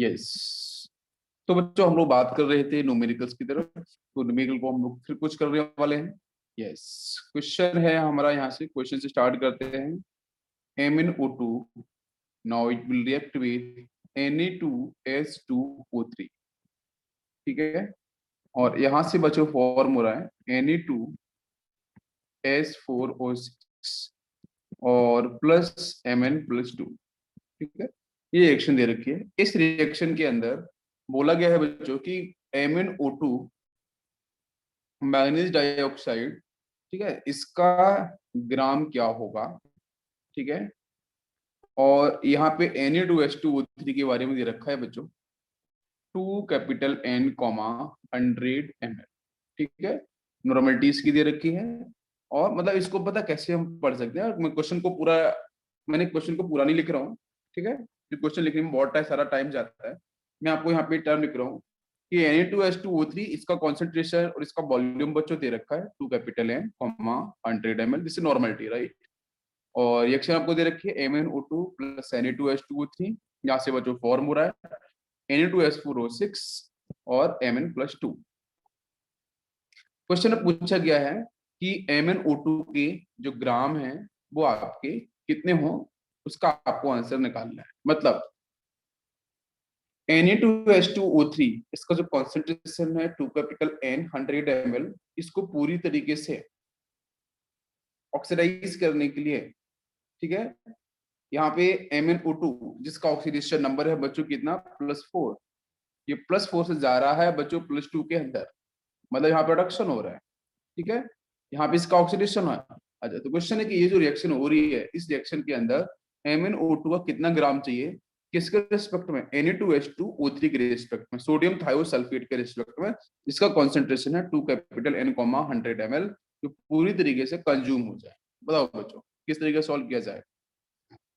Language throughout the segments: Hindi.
यस। तो बच्चों हम लोग बात कर रहे थे न्यूमेरिकल्स की तरफ, तो न्यूमेरिकल को हम लोग फिर कुछ करने वाले हैं। यस, क्वेश्चन है हमारा, यहाँ से क्वेश्चन से स्टार्ट करते हैं। MnO2 now it will react with Na2S2O3, ठीक है। और यहाँ से बच्चों फॉर्मूला है Na2S4O6 और प्लस Mn+2, ठीक है। ये रिएक्शन दे रखी है। इस रिएक्शन के अंदर बोला गया है बच्चों कि MnO2 मैग्नीज डाइऑक्साइड, ठीक है, इसका ग्राम क्या होगा, ठीक है। और यहाँ पे Na2S2O3 के बारे में दे रखा है बच्चों 2N,100 ml, ठीक है। नॉर्मलिटी इसकी दे रखी है। और मतलब इसको पता कैसे हम पढ़ सकते हैं, मैं क्वेश्चन को पूरा, मैंने क्वेश्चन को पूरा नहीं लिख रहा हूँ, ठीक है। क्वेश्चन लिखने में बहुत सारा टाइम जाता है। मैं आपको यहाँ पे टर्म लिख रहा हूँ कि Na2S2O3 इसका कॉन्सेंट्रेशन और इसका वॉल्यूम बच्चों दे रखा है 2N, 100 ml, this is normality, right. और रिएक्शन आपको दे रखी है MnO2 प्लस Na2S2O3, यहाँ से बच्चों फॉर्म हो रहा है Na2S4O6 और Mn+2। क्वेश्चन में पूछा गया है कि MnO2 के जो ग्राम है वो आपके कितने हो, उसका आपको आंसर निकालना है। मतलब Na2S2O3 इसका जो कॉन्सेंट्रेशन है 2N 100 ml, इसको पूरी तरीके से ऑक्सीडाइज करने के लिए, ठीक है, यहाँ पे MnO2 जिसका ऑक्सीडेशन नंबर है बच्चों कितना +4, ये +4 से जा रहा है बच्चों +2 के अंदर, मतलब यहाँ प्रोडक्शन हो रहा है, ठीक है। यहाँ पे इसका ऑक्सीडेशन है। अच्छा, तो क्वेश्चन है कि ये जो रिएक्शन हो रही है, इस रिएक्शन के अंदर MnO2 का कितना ग्राम चाहिए, किसके रिस्पेक्ट में, Na2S2O3 के रिस्पेक्ट में, सोडियम थायोसल्फेट के रिस्पेक्ट में, जिसका कॉन्सेंट्रेशन है 2N, 100 ml, जो पूरी तरीके से कंज्यूम हो जाए। बताओ बच्चों किस तरीके से सॉल्व किया जाए।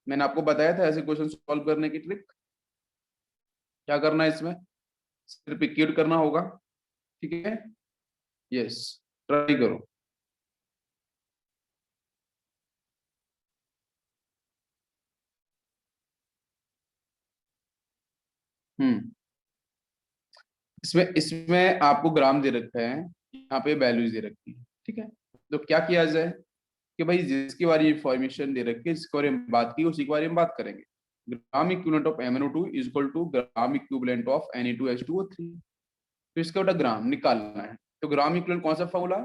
मैंने आपको बताया था ऐसे क्वेश्चन सॉल्व करने की ट्रिक। क्या करना है इसमें, सिर्फ इक्वेट करना होगा, ठीक है। यस, ट्राई करो। इसमें इसमें आपको ग्राम दे रखा है, यहाँ पे वैल्यूज दे रखी है, ठीक है। तो क्या किया जाए कि भाई जिसके बारे में इंफॉर्मेशन दे रखी है, जिसके बारे में बात की, उसी के बारे में बात करेंगे। Gram equivalent of MnO2 is equal to gram equivalent of Na2S2O3। तो इसका बेटा ग्राम निकालना है, तो ग्राम इक्विवेलेंट कौन सा फॉर्मूला,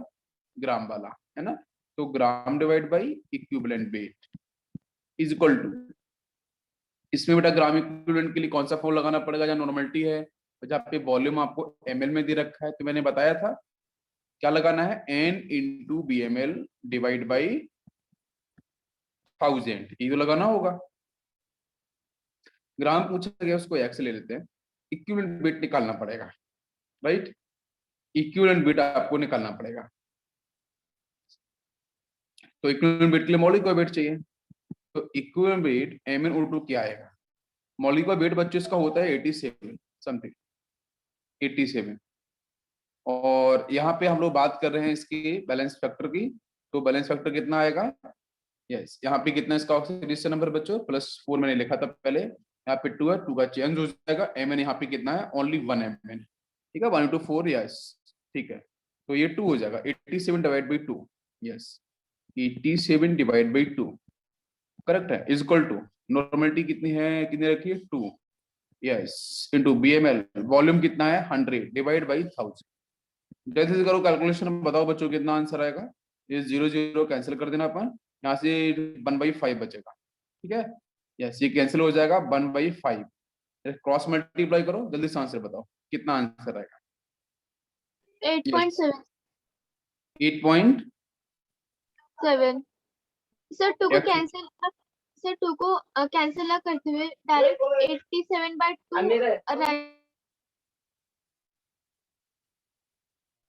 ग्राम वाला है ना। तो gram divide by equivalent weight is equal to, इसमें बेटा ग्राम इक्विवेलेंट के लिए कौन सा फॉर्मूला लगाना पड़ेगा, जहाँ नॉर्मलिटी है, जहाँ पे वॉल्यूम आपको ml में दे रखा है, तो मैंने बताया था क्या लगाना है, N/BmL डिवाइड बाई 1000, ये तो लगाना होगा। ग्राम पूछा गया, उसको x ले लेते हैं। इक्विवेलेंट वेट निकालना पड़ेगा, राइट। इक्विवेलेंट वेट आपको निकालना पड़ेगा। तो इक्विवेलेंट वेट के लिए मौलिक वेट चाहिए, तो इक्विवेलेंट वेट MnO2 क्या आएगा। मौलिक वेट बच्चों इसका होता है 87 समथिंग, 87। और यहाँ पे हम लोग बात कर रहे हैं इसकी बैलेंस फैक्टर की, तो बैलेंस फैक्टर कितना आएगा, यस, यहाँ पे कितना इसका ऑक्सीडेशन नंबर बच्चों +4 मैंने लिखा था पहले, यहाँ पे 2 है, 2 का चेंज हो जाएगा। Mn यहाँ पे कितना है, ओनली 1 Mn, ठीक है, 1/4, यस, ठीक है। तो ये 2 हो जाएगा, 87 divide by 2, yes, 87 divide by 2 correct है, इज इक्वल टू नॉर्मलिटी कितनी है, कितनी रखी है 2, यस, इनटू BmL वॉल्यूम कितना है 100 डिवाइड बाई 1000। जैसे से करो कैलकुलेशन, बताओ बच्चों कितना आंसर आएगा। ये 0 0 कैंसिल कर देना अपन, यहाँ से 1/5 बचेगा, ठीक है। यस, ये कैंसिल हो जाएगा 1/5, क्रॉस मल्टीप्लाई करो, जल्दी से आंसर बताओ कितना आंसर आएगा। 8.7 8.7 सर 2 को कैंसिल, सर 2 को कैंसिल ना करते हुए डायरेक्ट 87/2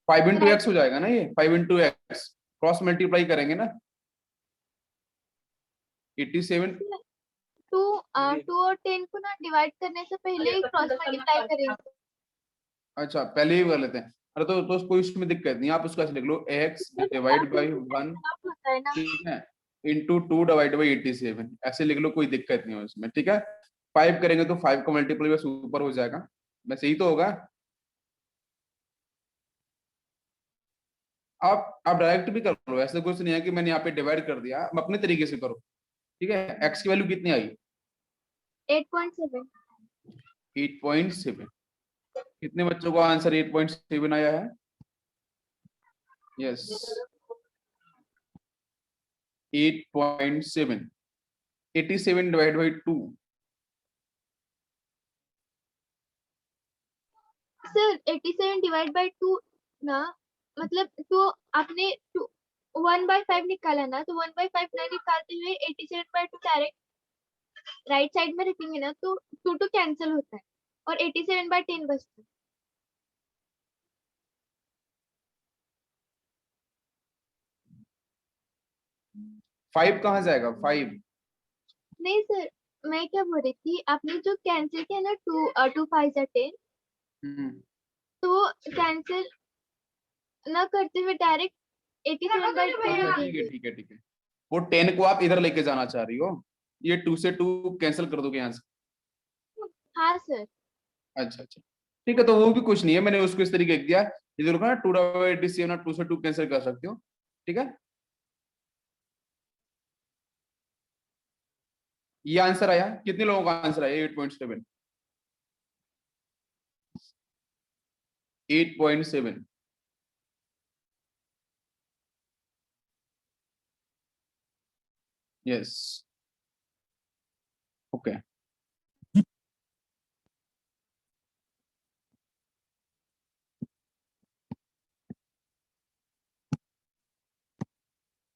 5 इंटू एक्स हो जाएगा ना, ये 5 इंटू एक्स, क्रॉस मल्टीप्लाई करेंगे ना, 87 2 और 10 को ना डिवाइड करने से पहले ही क्रॉस मल्टीप्लाई करेंगे। अच्छा, पहले ही कर लेते हैं। अरे तो कोई उसमें दिक्कत नहीं, आप उसको ऐसे लिख लो x डिवाइड बाई 1, ठीक है, इंटू 2 डिवाइड बाई 87, ऐसे लिख लो, कोई दिक्कत नहीं है उसमें, ठीक है। 5 करेंगे तो 5 का मल्टीपल बस ऊपर हो जाएगा, बस यही तो होगा। आप डायरेक्ट भी कर लो, ऐसा कुछ नहीं है कि मैंने यहाँ पे डिवाइड कर दिया, आप अपने तरीके से करो। ठीक है, एक्स की वैल्यू कितनी आई? 8.7। 8.7। कितने बच्चों का आंसर 8.7 आया है? Yes, 8.7। 87 divide by 2। Sir 87 divide by 2 ना, मतलब तो आपने 1/5 निकाला ना, तो 1/5 ना निकालते हुए 87/2 डायरेक्ट राइट साइड में रखेंगे ना, तो 2 कैंसिल होता है और 87/10 बचता है। 5 कहाँ जाएगा 5? नहीं सर, मैं क्या बोल रही थी, आपने जो कैंसिल किया ना, 2 5 10, तो कैंसिल ना करते हुए डायरेक्ट 87/2 ठीक है ठीक है ठीक है ठीक है, वो 10 को आप इधर लेके जाना चाह रही हो, ये 2 से 2 कैंसिल कर दोगे यहाँ से। हाँ सर। अच्छा अच्छा, ठीक है, तो वो भी कुछ नहीं है, मैंने उसको इस तरीके लिख दिया। इधर ना 2/87 आप 2 से 2 कैंसिल कर सकते हो। ठीक है, ये आंसर आया, कितने लोगों का आंसर आया 8.7? 8.7। Yes, okay.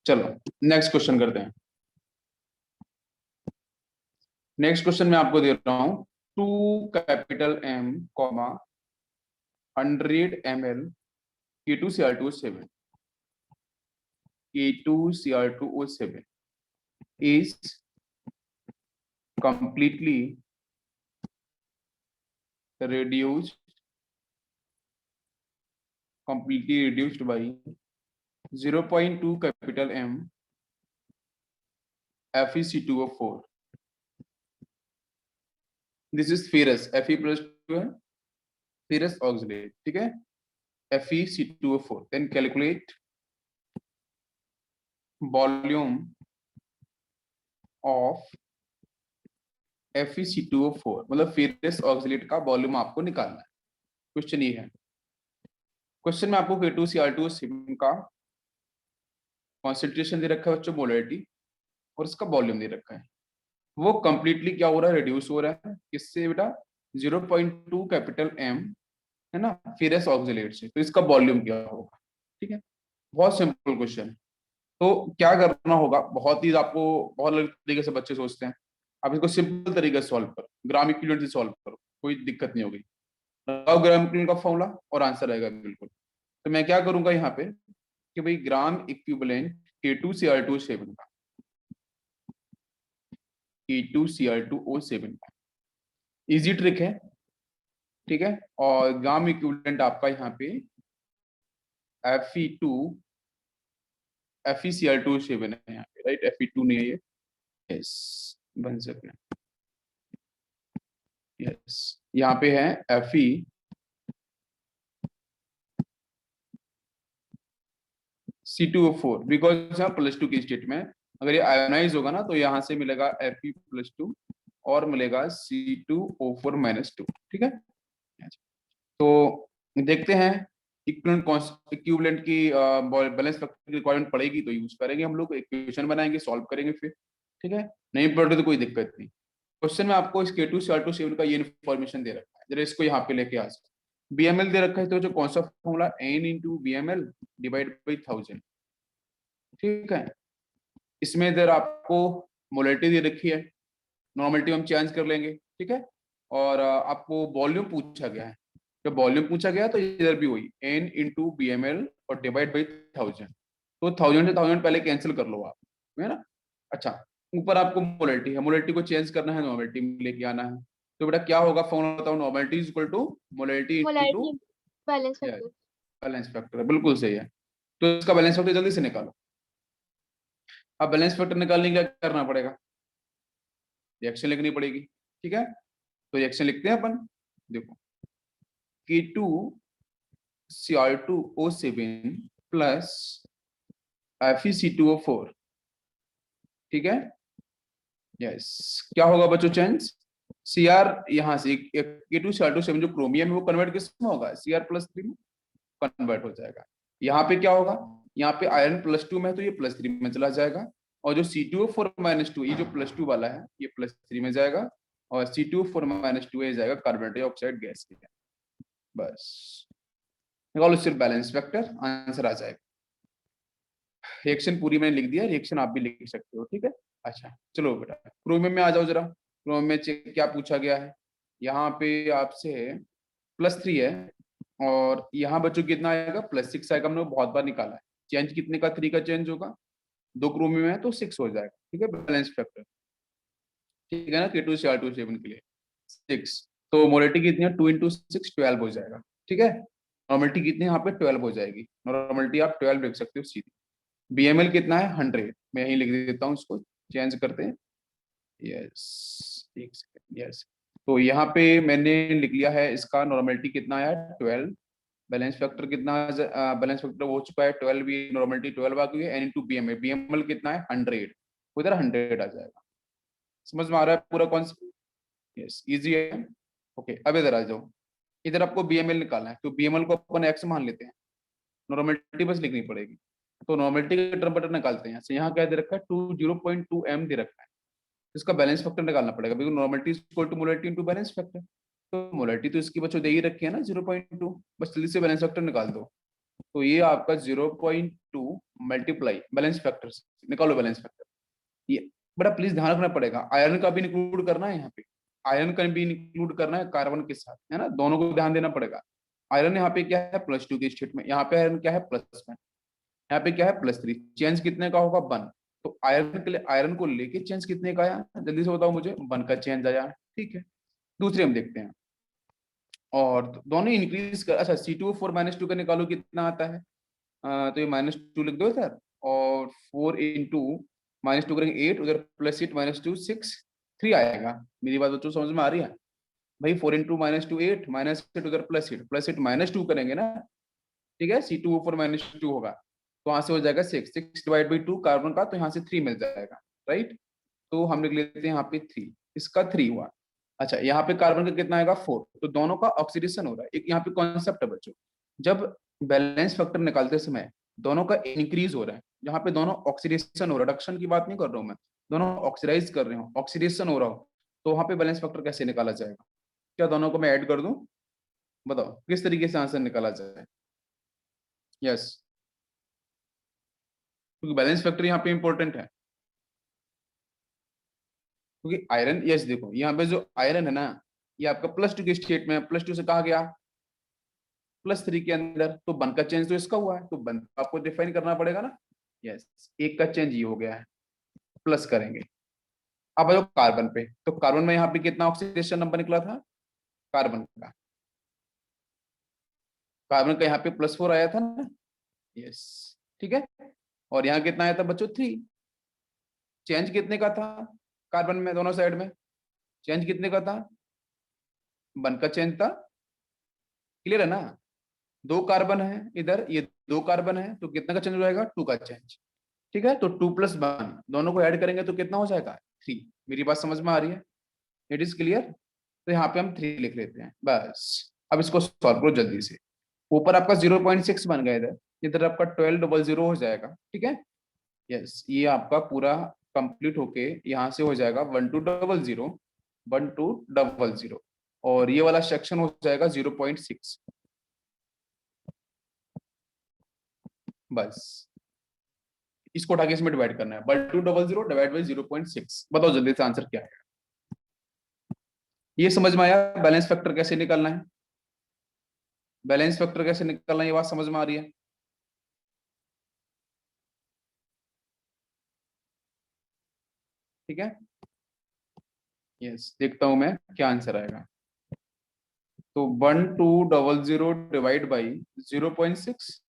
चलो नेक्स्ट क्वेश्चन करते हैं। नेक्स्ट क्वेश्चन मैं आपको दे रहा हूं, 2 capital M comma 100 ml K2Cr2O7 K2Cr2O7 is completely reduced by 0.2 capital M FeC2O4. This is ferrous, Fe plus 2 है, ferrous oxalate, ठीक है, FeC2O4. Then calculate volume of FeC2O4, मतलब ferrous oxalate का वॉल्यूम आपको निकालना है। क्वेश्चन ये है, क्वेश्चन में आपको K2Cr2O7 का कॉन्सेंट्रेशन दे रखा है बच्चों, मोलरिटी, और इसका वॉल्यूम दे रखा है। वो कंप्लीटली क्या हो रहा है, रिड्यूस हो रहा है, किससे बेटा? 0.2 कैपिटल M, है ना, फेरस ऑक्सीलेट से। तो इसका वॉल्यूम क्या होगा? ठीक है, बहुत सिंपल क्वेश्चन है। तो क्या करना होगा, बहुत ही आपको बहुत अलग तरीके से बच्चे सोचते हैं, आप इसको सिंपल तरीके से सॉल्व करो, ग्राम इक्विवेलेंट से सॉल्व करो, कोई दिक्कत नहीं होगी। लगाओ ग्राम इक्विवेलेंट का फॉर्मूला और आंसर आएगा बिल्कुल। तो मैं क्या करूंगा यहाँ पे कि भाई ग्राम इक्विवेलेंट K2Cr2O7 का, K2Cr2O7 का इजी ट्रिक है। ठीक है, और ग्राम इक्विवेलेंट आपका यहाँ पे Fe2 FeCr2O7 है यहाँ पे, राइट, Fe2 नहीं है ये, यस, 1 सेकेंड, यस, यहाँ पे है FeC2O4, बिकॉज यहाँ +2 की स्टेट में, अगर ये आयोनाइज होगा ना तो यहाँ से मिलेगा Fe+2 और मिलेगा C2O4-2। ठीक है, तो देखते हैं इक्विवेलेंट की बैलेंस फैक्टर की रिक्वायरमेंट पड़ेगी तो यूज करेंगे हम लोग, इक्वेशन बनाएंगे, सॉल्व करेंगे फिर। ठीक है, नहीं पढ़ रहे तो कोई दिक्कत नहीं। क्वेश्चन में आपको इस K2Cr2O7 का ये इन्फॉर्मेशन दे रखा है, जरा इसको यहाँ पे लेके आ सकते। BML दे रखा है, तो जो कौन सा formula, N into BML divide by 1000। ठीक है, इसमें इधर आपको मोलरिटी दे रखी है, नॉर्मलिटी हम चेंज कर लेंगे। ठीक है, और आपको वॉल्यूम पूछा गया है, जब वॉल्यूम पूछा गया तो इधर भी वही N इंटू BML और डिवाइड बाई 1000। तो 1000 से 1000 पहले कैंसिल कर लो आप, है ना। अच्छा, ऊपर आपको मोलरिटी है, मोलरिटी को चेंज करना है, नॉर्मलिटी में लेके आना है। तो बेटा क्या होगा फॉर्मूला बताओ, normality is equal to molarity into molarity balance factor. Balance factor, बिल्कुल सही है। तो इसका बैलेंस फैक्टर जल्दी से निकालो। अब बैलेंस फैक्टर निकालने के लिए क्या करना पड़ेगा, रिएक्शन लिखनी पड़ेगी। ठीक है, तो रिएक्शन लिखते हैं अपन। देखो K2Cr2O7 प्लस FeC2O4, ठीक है। यस, क्या होगा बच्चों चेंज? Cr यहाँ से K2Cr2O7 जो क्रोमियम है वो कन्वर्ट किस में होगा? Cr+3 में कन्वर्ट हो जाएगा। यहाँ पे क्या होगा? यहाँ पे आयरन +2 में है तो ये +3 में चला जाएगा, और जो C2O4-2 ये जो +2 वाला है ये +3 में जाएगा, और C2O4-2 ये जाएगा कार्बन डाइऑक्साइड गैस के। बस निकालो सिर्फ बैलेंस वेक्टर, आंसर आ जाएगा। रिएक्शन पूरी मैंने लिख दिया, रिएक्शन आप भी लिख सकते हो, ठीक है। अच्छा चलो बेटा क्रोमियम में आ जाओ जरा। क्रोमियम में क्या पूछा गया है? यहाँ पे आपसे +3 है, और यहाँ बच्चों कितना आएगा? +6 आएगा। हमने बहुत बार निकाला है। चेंज कितने का 3 का चेंज होगा? 2 क्रोमियम है तो 6 हो जाएगा, ठीक है, बैलेंस फैक्टर, ठीक है ना। K2Cr2O7 के लिए 6, तो मोलिटी कितनी है? 2 × 6 12 हो जाएगा, ठीक है। नॉर्मलिटी कितनी यहाँ पे? 12 हो जाएगी। नॉर्मलिटी आप 12 लिख सकते हो सीधी। BML कितना है? 100। मैं यहीं लिख देता हूँ, इसको चेंज करते हैं। यस, एक सेकेंड। यस, तो यहाँ पे मैंने लिख लिया है इसका नॉर्मलिटी कितना आया? 12। बैलेंस फैक्टर कितना? बैलेंस फैक्टर हो चुका है 12, भी नॉर्मलिटी 12 आ गई है। N × BML कितना है? 100, उधर 100 आ जाएगा। समझ में आ रहा है पूरा कॉन्सेप्ट? यस, इजी है। ओके, अब इधर आ जाओ। इधर आपको BML निकालना है, तो BML को अपन x मान लेते हैं, नॉर्मलिटी बस लिखनी पड़ेगी। तो नॉर्मलिटी का टर्म बटर निकालते हैं। यहाँ क्या दे रखा है? 0.2 m दे रखा है। इसका बैलेंस फैक्टर निकालना पड़ेगा, because normality is equal to molarity into balance factor. तो मोलरिटी तो इसकी बच्चों दे ही रखी है ना 0.2, बस जल्दी से बैलेंस फैक्टर निकाल दो। तो ये आपका 0.2 मल्टीप्लाई बैलेंस फैक्टर निकालो, बैलेंस फैक्टर। ये बड़ा प्लीज ध्यान रखना पड़ेगा, आयरन का भी इंक्लूड करना है यहाँ पे, आयरन का भी इंक्लूड करना है कार्बन के साथ, है ना, दोनों को ध्यान देना पड़ेगा। आयरन यहाँ पे क्या है? +2 के स्टेट में, यहाँ पे आयरन क्या है? प्लस में, यहाँ पे क्या है? +3। चेंज कितने का होगा? 1। तो आयरन के लिए, आयरन को लेके चेंज कितने का आया? जल्दी से बताओ मुझे। 1 का चेंज आया, ठीक है। दूसरे हम देखते हैं, और दोनों इंक्रीज कर। अच्छा, C2O4-2 का निकालो कितना आता है? तो ये -2 लिख दो सर, और 4 × -2 करेंगे 8, उधर +8 -2 6 3 आएगा। मेरी बात बच्चों समझ में आ रही है भाई? 4 × -2 8, -8 उधर +8 -2 करेंगे ना, ठीक है। C2O4-2 होगा, तो वहां से हो जाएगा 6 6/2 कार्बन का, तो यहाँ से 3 मिल जाएगा, राइट। तो हम लिख लेते हैं यहाँ पे 3, इसका 3 हुआ। अच्छा, यहाँ पे कार्बन का कितना आएगा? 4। तो दोनों का ऑक्सीडेशन हो रहा है। एक यहाँ पे कॉन्सेप्ट है बच्चों, जब बैलेंस फैक्टर निकालते समय दोनों का इंक्रीज हो रहा है, जहाँ पे दोनों ऑक्सीडेशन हो, रिडक्शन की बात नहीं कर रहा हूँ मैं, दोनों ऑक्सीडाइज कर रहे हो, ऑक्सीडेशन हो रहा हो, तो वहां पे बैलेंस फैक्टर कैसे निकाला जाएगा? क्या दोनों को मैं ऐड कर दूं? बताओ किस तरीके से आंसर निकाला जाए? यस, क्योंकि बैलेंस फैक्टर यहाँ पे इंपॉर्टेंट है, क्योंकि आयरन, यस देखो यहाँ पे जो आयरन है ना, ये आपका +2 के स्टेट में, +2 से कहा गया +3 के अंदर, तो 1 का चेंज तो इसका हुआ है, तो 1 आपको डिफाइन करना पड़ेगा ना। यस, 1 का चेंज ये हो गया है, प्लस करेंगे। अब आ जाओ कार्बन पे, तो कार्बन में यहाँ पे कितना ऑक्सीडेशन नंबर निकला था कार्बन का? कार्बन का यहाँ पे +4 आया था ना। यस, ठीक है। और यहाँ कितना आया था बच्चों? 3। चेंज कितने का था कार्बन में? दोनों साइड में चेंज कितने का था? 1 का चेंज था, क्लियर है ना। 2 कार्बन है इधर, ये 2 कार्बन है, तो कितना का चेंज हो जाएगा? 2 का चेंज, ठीक है। तो 2 + 1 दोनों को ऐड करेंगे तो कितना हो जाएगा? 3। मेरी बात समझ में आ रही है? It is clear. तो यहाँ पे हम 3 लिख लेते हैं बस। अब इसको सॉल्व करो जल्दी से। ऊपर आपका 0.6 बन गया, इधर इधर आपका 1200 हो जाएगा, ठीक है। यस, ये आपका पूरा कंप्लीट होके यहाँ से हो जाएगा 1200 1200, और ये वाला सेक्शन हो जाएगा 0.6। बस इसको उठा के इसमें डिवाइड करना है, 1200 डिवाइड बाई 0.6। बताओ जल्दी से आंसर क्या है? ये समझ में आया बैलेंस फैक्टर कैसे निकालना है? बैलेंस फैक्टर कैसे निकालना है, ये बात समझ में आ रही है? ठीक है। यस, देखता हूं मैं क्या आंसर आएगा। तो 1200 डिवाइड बाई 0.6,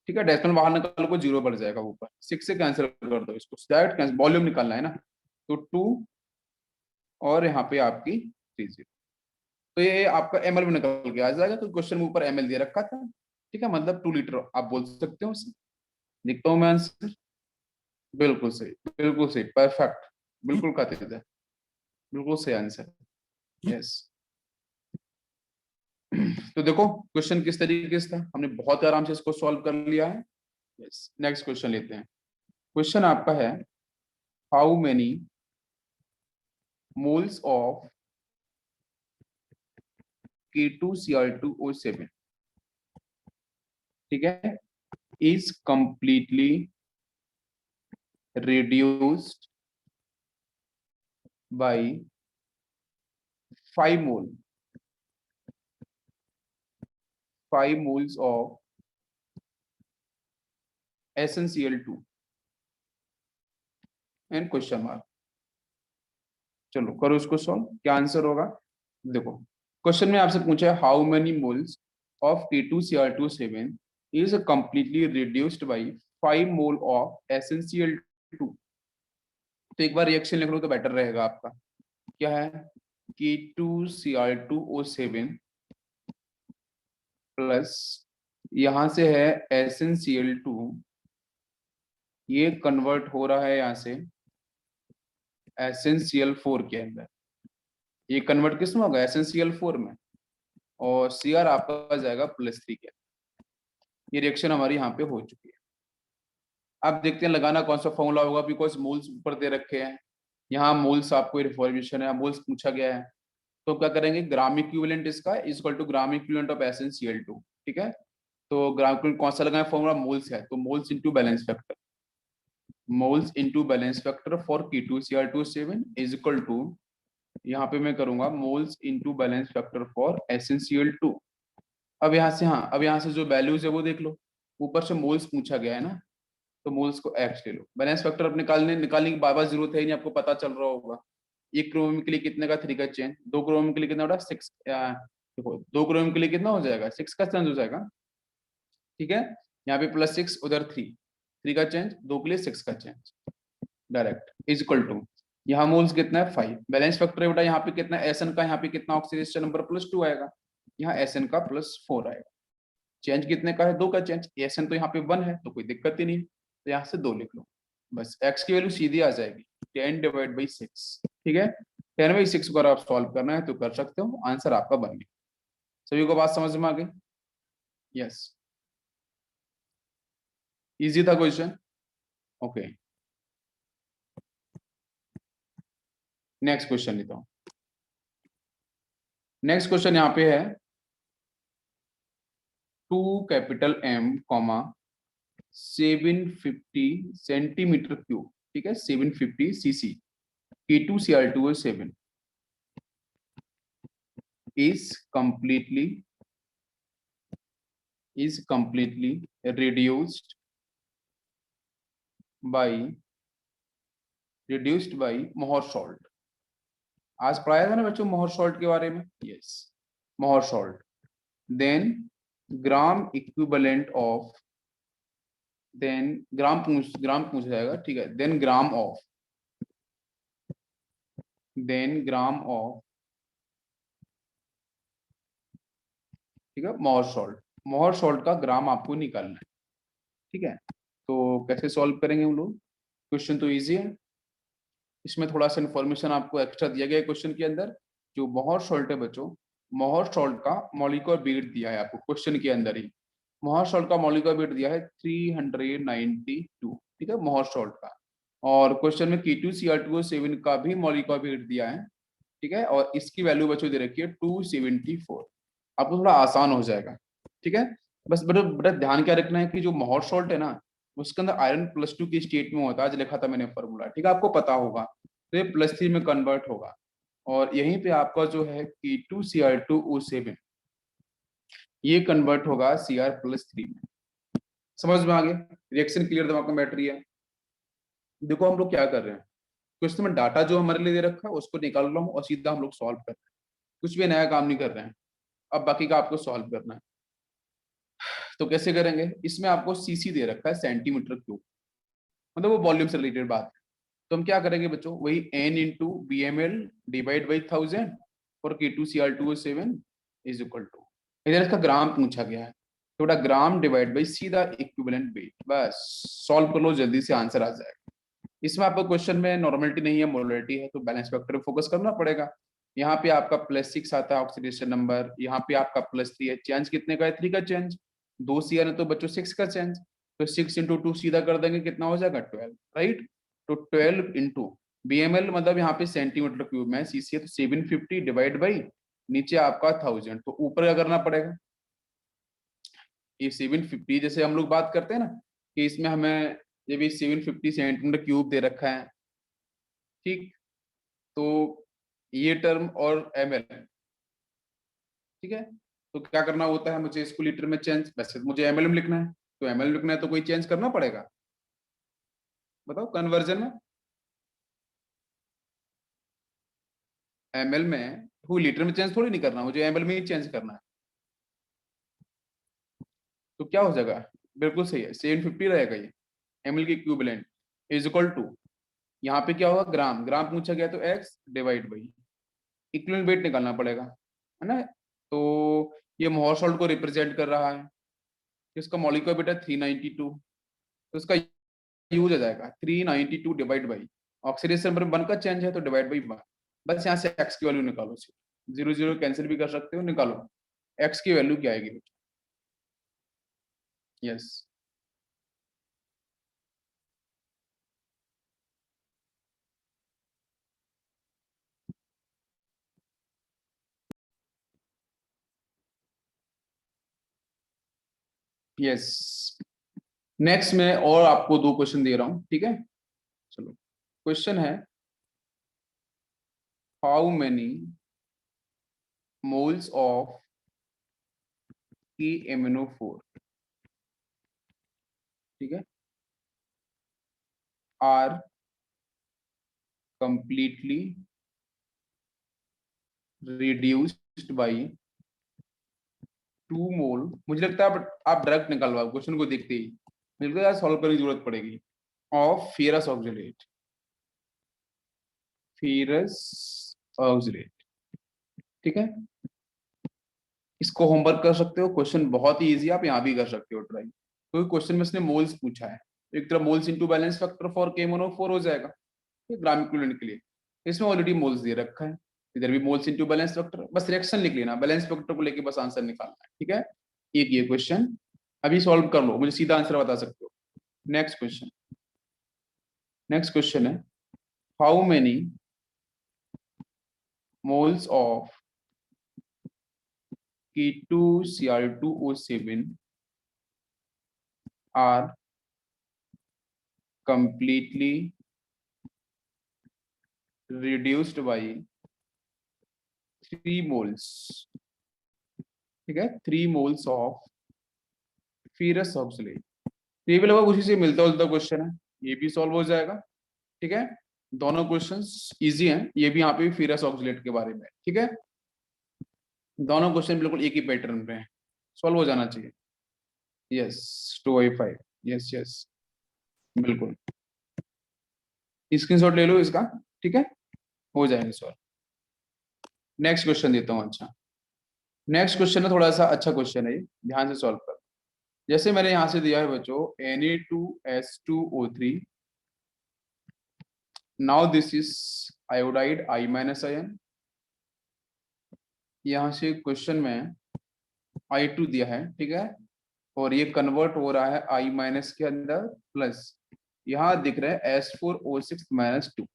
ठीक है। डेसिमल बाहर निकाल को 0 बढ़ जाएगा ऊपर, 6 से कैंसिल कर दो इसको, डायरेक्ट कैंसिल, वॉल्यूम निकालना है ना। तो 2 और यहाँ पे आपकी 30। तो ये आपका ml में निकल के आ जाएगा, तो क्वेश्चन में ऊपर ml दे रखा था, ठीक है, मतलब 2 लीटर आप बोल सकते हो उसे। लिखता हूँ मैं आंसर, बिल्कुल सही, बिल्कुल सही, परफेक्ट, बिल्कुल खाते थे, बिल्कुल सही आंसर, यस। तो देखो क्वेश्चन किस तरीके से था, हमने बहुत आराम से इसको सॉल्व कर लिया है। यस, नेक्स्ट क्वेश्चन लेते हैं। क्वेश्चन आपका है, how many moles of K2Cr2O7, ठीक है, is completely reduced by 5 mole 5 moles of SnCl2 and question mark. चलो करो इसको सॉल्व, क्या आंसर होगा। देखो क्वेश्चन में आपसे पूछा है how many moles of K2Cr2O7 is completely reduced by 5 mole of SnCl2। तो एक बार रिएक्शन लिख लो तो बेटर रहेगा आपका। क्या है, K2Cr2O7 प्लस यहां से है SnCl2, ये कन्वर्ट हो रहा है यहाँ से SnCl4 के अंदर। ये कन्वर्ट किस में होगा, SnCl4 में, और Cr आपका जाएगा +3 के। ये रिएक्शन हमारी यहाँ पे हो चुकी है। अब देखते हैं लगाना कौन सा फॉर्मूला होगा, बिकॉज मोल्स ऊपर दे रखे हैं, यहाँ मोल्स आपको रिफॉर्मेशन है, मोल्स पूछा गया है, तो क्या करेंगे, ग्राम इक्विवेलेंट इसका is equal to gram equivalent of SnCl2, ठीक है। तो ग्राम इक्विवेलेंट कौन सा लगाए फॉर्मूला, मोल्स है, तो moles into balance factor, moles into balance factor for K2Cr2O7 is equal to, यहाँ पे मैं करूंगा moles into balance factor for SnCl2। अब यहाँ से, हाँ अब यहाँ से जो वैल्यूज है वो देख लो, ऊपर से मोल्स पूछा गया है ना, तो मोल्स को एक्स ले लो। बैलेंस फैक्टर अब निकालने की बार बार जरूरत है ही नहीं, आपको पता चल रहा होगा। एक क्रोम के लिए कितने का 3 का चेंज, 2 क्रोम के लिए कितना होगा 6, देखो 2 क्रोम के लिए कितना हो जाएगा 6 का चेंज हो जाएगा, ठीक है। यहाँ पे +6 उधर 3 का चेंज, 2 के लिए 6 का change direct is equal to, यहाँ मोल्स कितना है 5, बैलेंस फैक्टर बेटा यहाँ पे कितना Sn का, यहाँ पे कितना ऑक्सीडेशन नंबर +2 आएगा, यहाँ Sn का +4 आएगा। चेंज कितने का है, 2 का चेंज, Sn तो यहाँ पे 1 है, तो कोई दिक्कत ही नहीं, तो यहाँ से 2 लिख लो, बस x की वैल्यू सीधी आ जाएगी 10/6, ठीक है। 10/6 अगर आप सॉल्व करना है तो कर सकते हो, आंसर आपका बन गया। सभी को बात समझ में आ गई, यस, इजी था क्वेश्चन, ओके। नेक्स्ट क्वेश्चन लेता हूं। नेक्स्ट क्वेश्चन यहाँ पे है 2M, 750 सेंटीमीटर क्यूब, ठीक है, 750 cc K2Cr2O7 is completely reduced by मोहर सॉल्ट। आज पढ़ाया था ना बच्चों मोहर सॉल्ट के बारे में, yes, Mohr salt, then gram equivalent of, then gram पूछ जाएगा, ठीक है, देन ग्राम ऑफ, ठीक है, मोहर सॉल्ट का ग्राम आपको निकालना है, ठीक है। तो कैसे सॉल्व करेंगे हम लोग, क्वेश्चन तो इजी है, इसमें थोड़ा सा इन्फॉर्मेशन आपको एक्स्ट्रा दिया गया है क्वेश्चन के अंदर। जो मोहर सॉल्ट है बच्चों, मोहर सॉल्ट का मॉलिक्यूलर वेट दिया है आपको क्वेश्चन के अंदर ही, मोहर सॉल्ट का मॉलिक्यूलर वेट दिया है 392, ठीक है, मोहर सॉल्ट का। और क्वेश्चन में K2Cr2O7 का भी मॉलिक्यूलर वेट दिया है, ठीक है, और इसकी वैल्यू बच्चों दे रखी है 274, आपको थोड़ा आसान हो जाएगा, ठीक है। बस बड़ा बड़ा ध्यान क्या रखना है कि जो मोहर सॉल्ट है ना, उसके अंदर आयरन +2 की स्टेट में होता है, आज लिखा था मैंने फॉर्मूला, ठीक है, आपको पता होगा, तो ये +3 में कन्वर्ट होगा, और यहीं पे आपका जो है K2Cr2O7 ये कन्वर्ट होगा Cr+3 में। समझ में आ गया, रिएक्शन क्लियर दिमाग में बैठ रही है। देखो हम लोग क्या कर रहे हैं, क्वेश्चन में डाटा जो हमारे लिए दे रखा है उसको निकाल रहा हूँ और सीधा हम लोग सॉल्व कर रहे हैं, कुछ भी नया काम नहीं कर रहे हैं। अब बाकी का आपको सॉल्व करना है, तो कैसे करेंगे, इसमें आपको सीसी दे रखा है सेंटीमीटर क्यूब, मतलब वो वॉल्यूम से रिलेटेड बात है, तो हम क्या करेंगे बच्चों, वही n into B M L divide by 1000 और K2Cr2O7 इज इक्वल टू, इधर इसका ग्राम पूछा गया है, तो बेटा ग्राम डिवाइड बाई सीधा इक्विवेलेंट वेट, बस सॉल्व कर लो, जल्दी से आंसर आ जाएगा। इसमें आपको क्वेश्चन में नॉर्मलिटी नहीं है, मोलरिटी है, तो बैलेंस फैक्टर पे फोकस करना पड़ेगा। यहाँ पे आपका +6 आता है ऑक्सीडेशन नंबर, यहाँ पे आपका +3 है, चेंज कितने का है, 3 का चेंज, 2 Cr है तो बच्चों 6 का चेंज, तो 6 इंटू 2 सीधा कर देंगे, कितना हो जाएगा 12, राइट। तो 12 इंटू BML मतलब यहाँ पे सेंटीमीटर क्यूब में, CC है तो 750 डिवाइड बाई नीचे आपका 1000, तो ऊपर क्या करना पड़ेगा, ये 750 जैसे हम लोग बात करते हैं ना कि इसमें हमें ये भी 750 सेंटीमीटर क्यूब दे रखा है, ठीक, तो ये टर्म और ml, ठीक है, तो क्या करना होता है, मुझे इसको लीटर में चेंज, वैसे तो मुझे ml में लिखना है, तो ml लिखना है तो कोई चेंज करना पड़ेगा, बताओ कन्वर्जन में, ml में कोई लीटर में चेंज थोड़ी नहीं करना, मुझे ml में ही चेंज करना है, तो क्या हो जाएगा, बिल्कुल सही है 750 रहेगा ये, ml की इक्विवेलेंट इज इक्वल टू, यहाँ पे क्या होगा, ग्राम, ग्राम पूछा गया तो x divide by equivalent wait निकालना पड़ेगा, है ना, तो ये मोहर सॉल्ट को रिप्रेजेंट कर रहा है, इसका मॉलिक्यूलर वेट है 392, तो इसका यूज हो जाएगा 392 डिवाइड बाई ऑक्सीडेशन नंबर 1 का चेंज है तो डिवाइड बाई 1, बस यहाँ से x की वैल्यू निकालो, 0 0 कैंसिल भी कर सकते हो, निकालो x की वैल्यू क्या आएगी, यस यस। नेक्स्ट में और आपको 2 क्वेश्चन दे रहा हूं, ठीक है, चलो क्वेश्चन है, how many moles of KMnO4, ठीक है, आर कंप्लीटली रिड्यूस्ड बाई 2 मोल, मुझे लगता है आप डायरेक्ट निकालवाओ क्वेश्चन को देखते ही, मुझे लगता है यार सॉल्व करने की जरूरत पड़ेगी, of ferrous oxalate, ferrous oxalate, ठीक है, इसको होमवर्क कर सकते हो, क्वेश्चन बहुत ही इजी, आप यहाँ भी कर सकते हो ट्राई, क्योंकि क्वेश्चन में इसने मोल्स पूछा है, तो एक तरह moles into balance factor for KMnO4 हो जाएगा, ये ग्राम इक्विवेलेंट के लिए, इसमें ऑलरेडी मोल्स दे रखा है, इधर भी मोल्स इनटू बैलेंस फैक्टर, बस रिएक्शन लिख लेना, बैलेंस फैक्टर को लेके बस आंसर निकालना है, ठीक है, एक ये क्वेश्चन अभी सॉल्व कर लो, मुझे सीधा आंसर बता सकते हो। नेक्स्ट क्वेश्चन, नेक्स्ट क्वेश्चन है, how many moles of K2Cr2O7 are completely reduced by 3 moles, ठीक है, 3 moles of ferrous oxalate, ये भी लगभग उसी से मिलता जुलता क्वेश्चन है, ये भी सॉल्व हो जाएगा, ठीक है, दोनों क्वेश्चंस इजी हैं, ये भी यहाँ पे भी फेरस ऑक्सलेट के बारे में, ठीक है, दोनों क्वेश्चन बिल्कुल एक ही पैटर्न पे हैं, सॉल्व हो जाना चाहिए, यस 2/5, यस यस बिल्कुल, स्क्रीनशॉट ले लो इसका, ठीक है, हो जाएंगे सॉल्व। नेक्स्ट क्वेश्चन देता हूँ, अच्छा नेक्स्ट क्वेश्चन है थोड़ा सा अच्छा क्वेश्चन है, ये ध्यान से सॉल्व कर, जैसे मैंने यहाँ से दिया है बच्चों Na2S2O3, now this is iodide I-आयन, यहाँ से क्वेश्चन में I2 दिया है, ठीक है, और ये कन्वर्ट हो रहा है I- के अंदर प्लस, यहाँ दिख रहा है S4O6-2,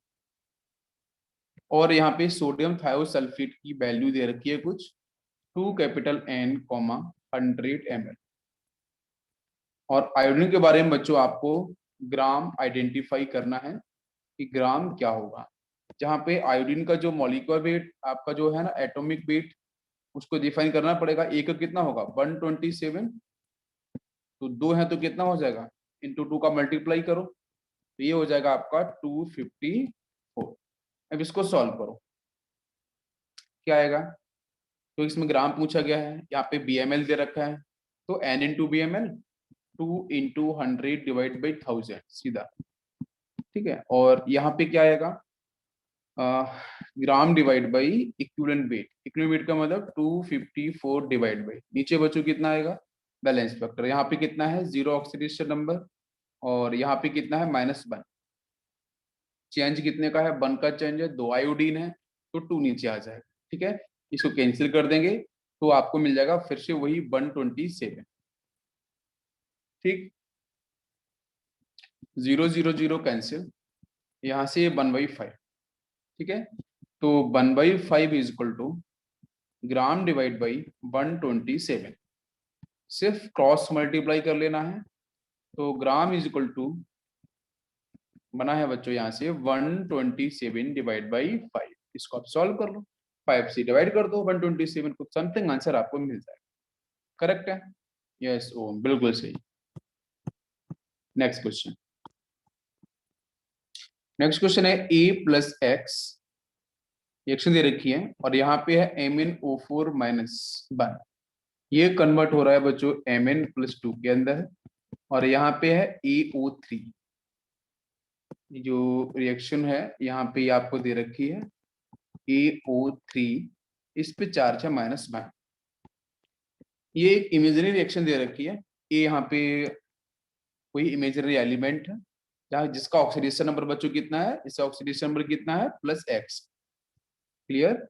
और यहाँ पे सोडियम थायोसल्फेट की वैल्यू दे रखी है कुछ 2 कैपिटल N, 100 ml, और आयोडीन के बारे में बच्चों आपको ग्राम आइडेंटिफाई करना है कि ग्राम क्या होगा, जहाँ पे आयोडीन का जो मॉलिक्यूलर वेट आपका जो है ना एटॉमिक वेट, उसको डिफाइन करना पड़ेगा, एक का कितना होगा 127, तो 2 है तो कितना हो जाएगा, इंटू 2 का मल्टीप्लाई करो, तो ये हो जाएगा आपका 254, अब इसको सॉल्व करो, क्या आएगा, तो इसमें ग्राम पूछा गया है, यहाँ पे BML दे रखा है, तो N into BML 2 into 100 divide by 1000 सीधा, ठीक है, और यहाँ पे क्या आएगा, ग्राम divide by equivalent wait. Equivalent weight का मतलब 254 डिवाइड बाई, नीचे बच्चों कितना आएगा, बैलेंस फैक्टर। यहाँ पे कितना है, 0 ऑक्सीडेशन नंबर, और यहाँ पे कितना है, -1। चेंज कितने का है, 1 का चेंज है, 2 आयोडीन है, तो 2 नीचे आ जाएगा। ठीक है, इसको कैंसिल कर देंगे तो आपको मिल जाएगा फिर से वही 127। ठीक, 0 0 0 कैंसिल, यहाँ से 1/5। ठीक है, तो 1/5 is equal to gram divide by 127। सिर्फ क्रॉस मल्टीप्लाई कर लेना है, तो ग्राम इज इक्वल टू बना है बच्चों यहाँ से 127 डिवाइड बाई 5। इसको आप सॉल्व कर लो, 5 से डिवाइड कर दो 127 को, समथिंग आंसर आपको मिल जाएगा। करेक्ट है, यस ओम, बिल्कुल सही। नेक्स्ट क्वेश्चन, नेक्स्ट क्वेश्चन है a प्लस एक्स, रिएक्शन दे रखी है और यहाँ पे है MnO4 - 1। ये कन्वर्ट हो रहा है बच्चों Mn+2 के अंदर, और यहाँ पे है AO3। जो रिएक्शन है यहाँ पे आपको दे रखी है AO3, इस पे चार्ज है -1। ये एक इमेजनरी रिएक्शन दे रखी है, ये यहाँ पे कोई इमेजनरी एलिमेंट है जहाँ जिसका ऑक्सीडेशन नंबर बच्चों कितना है, इसका ऑक्सीडेशन नंबर कितना है, +x। क्लियर,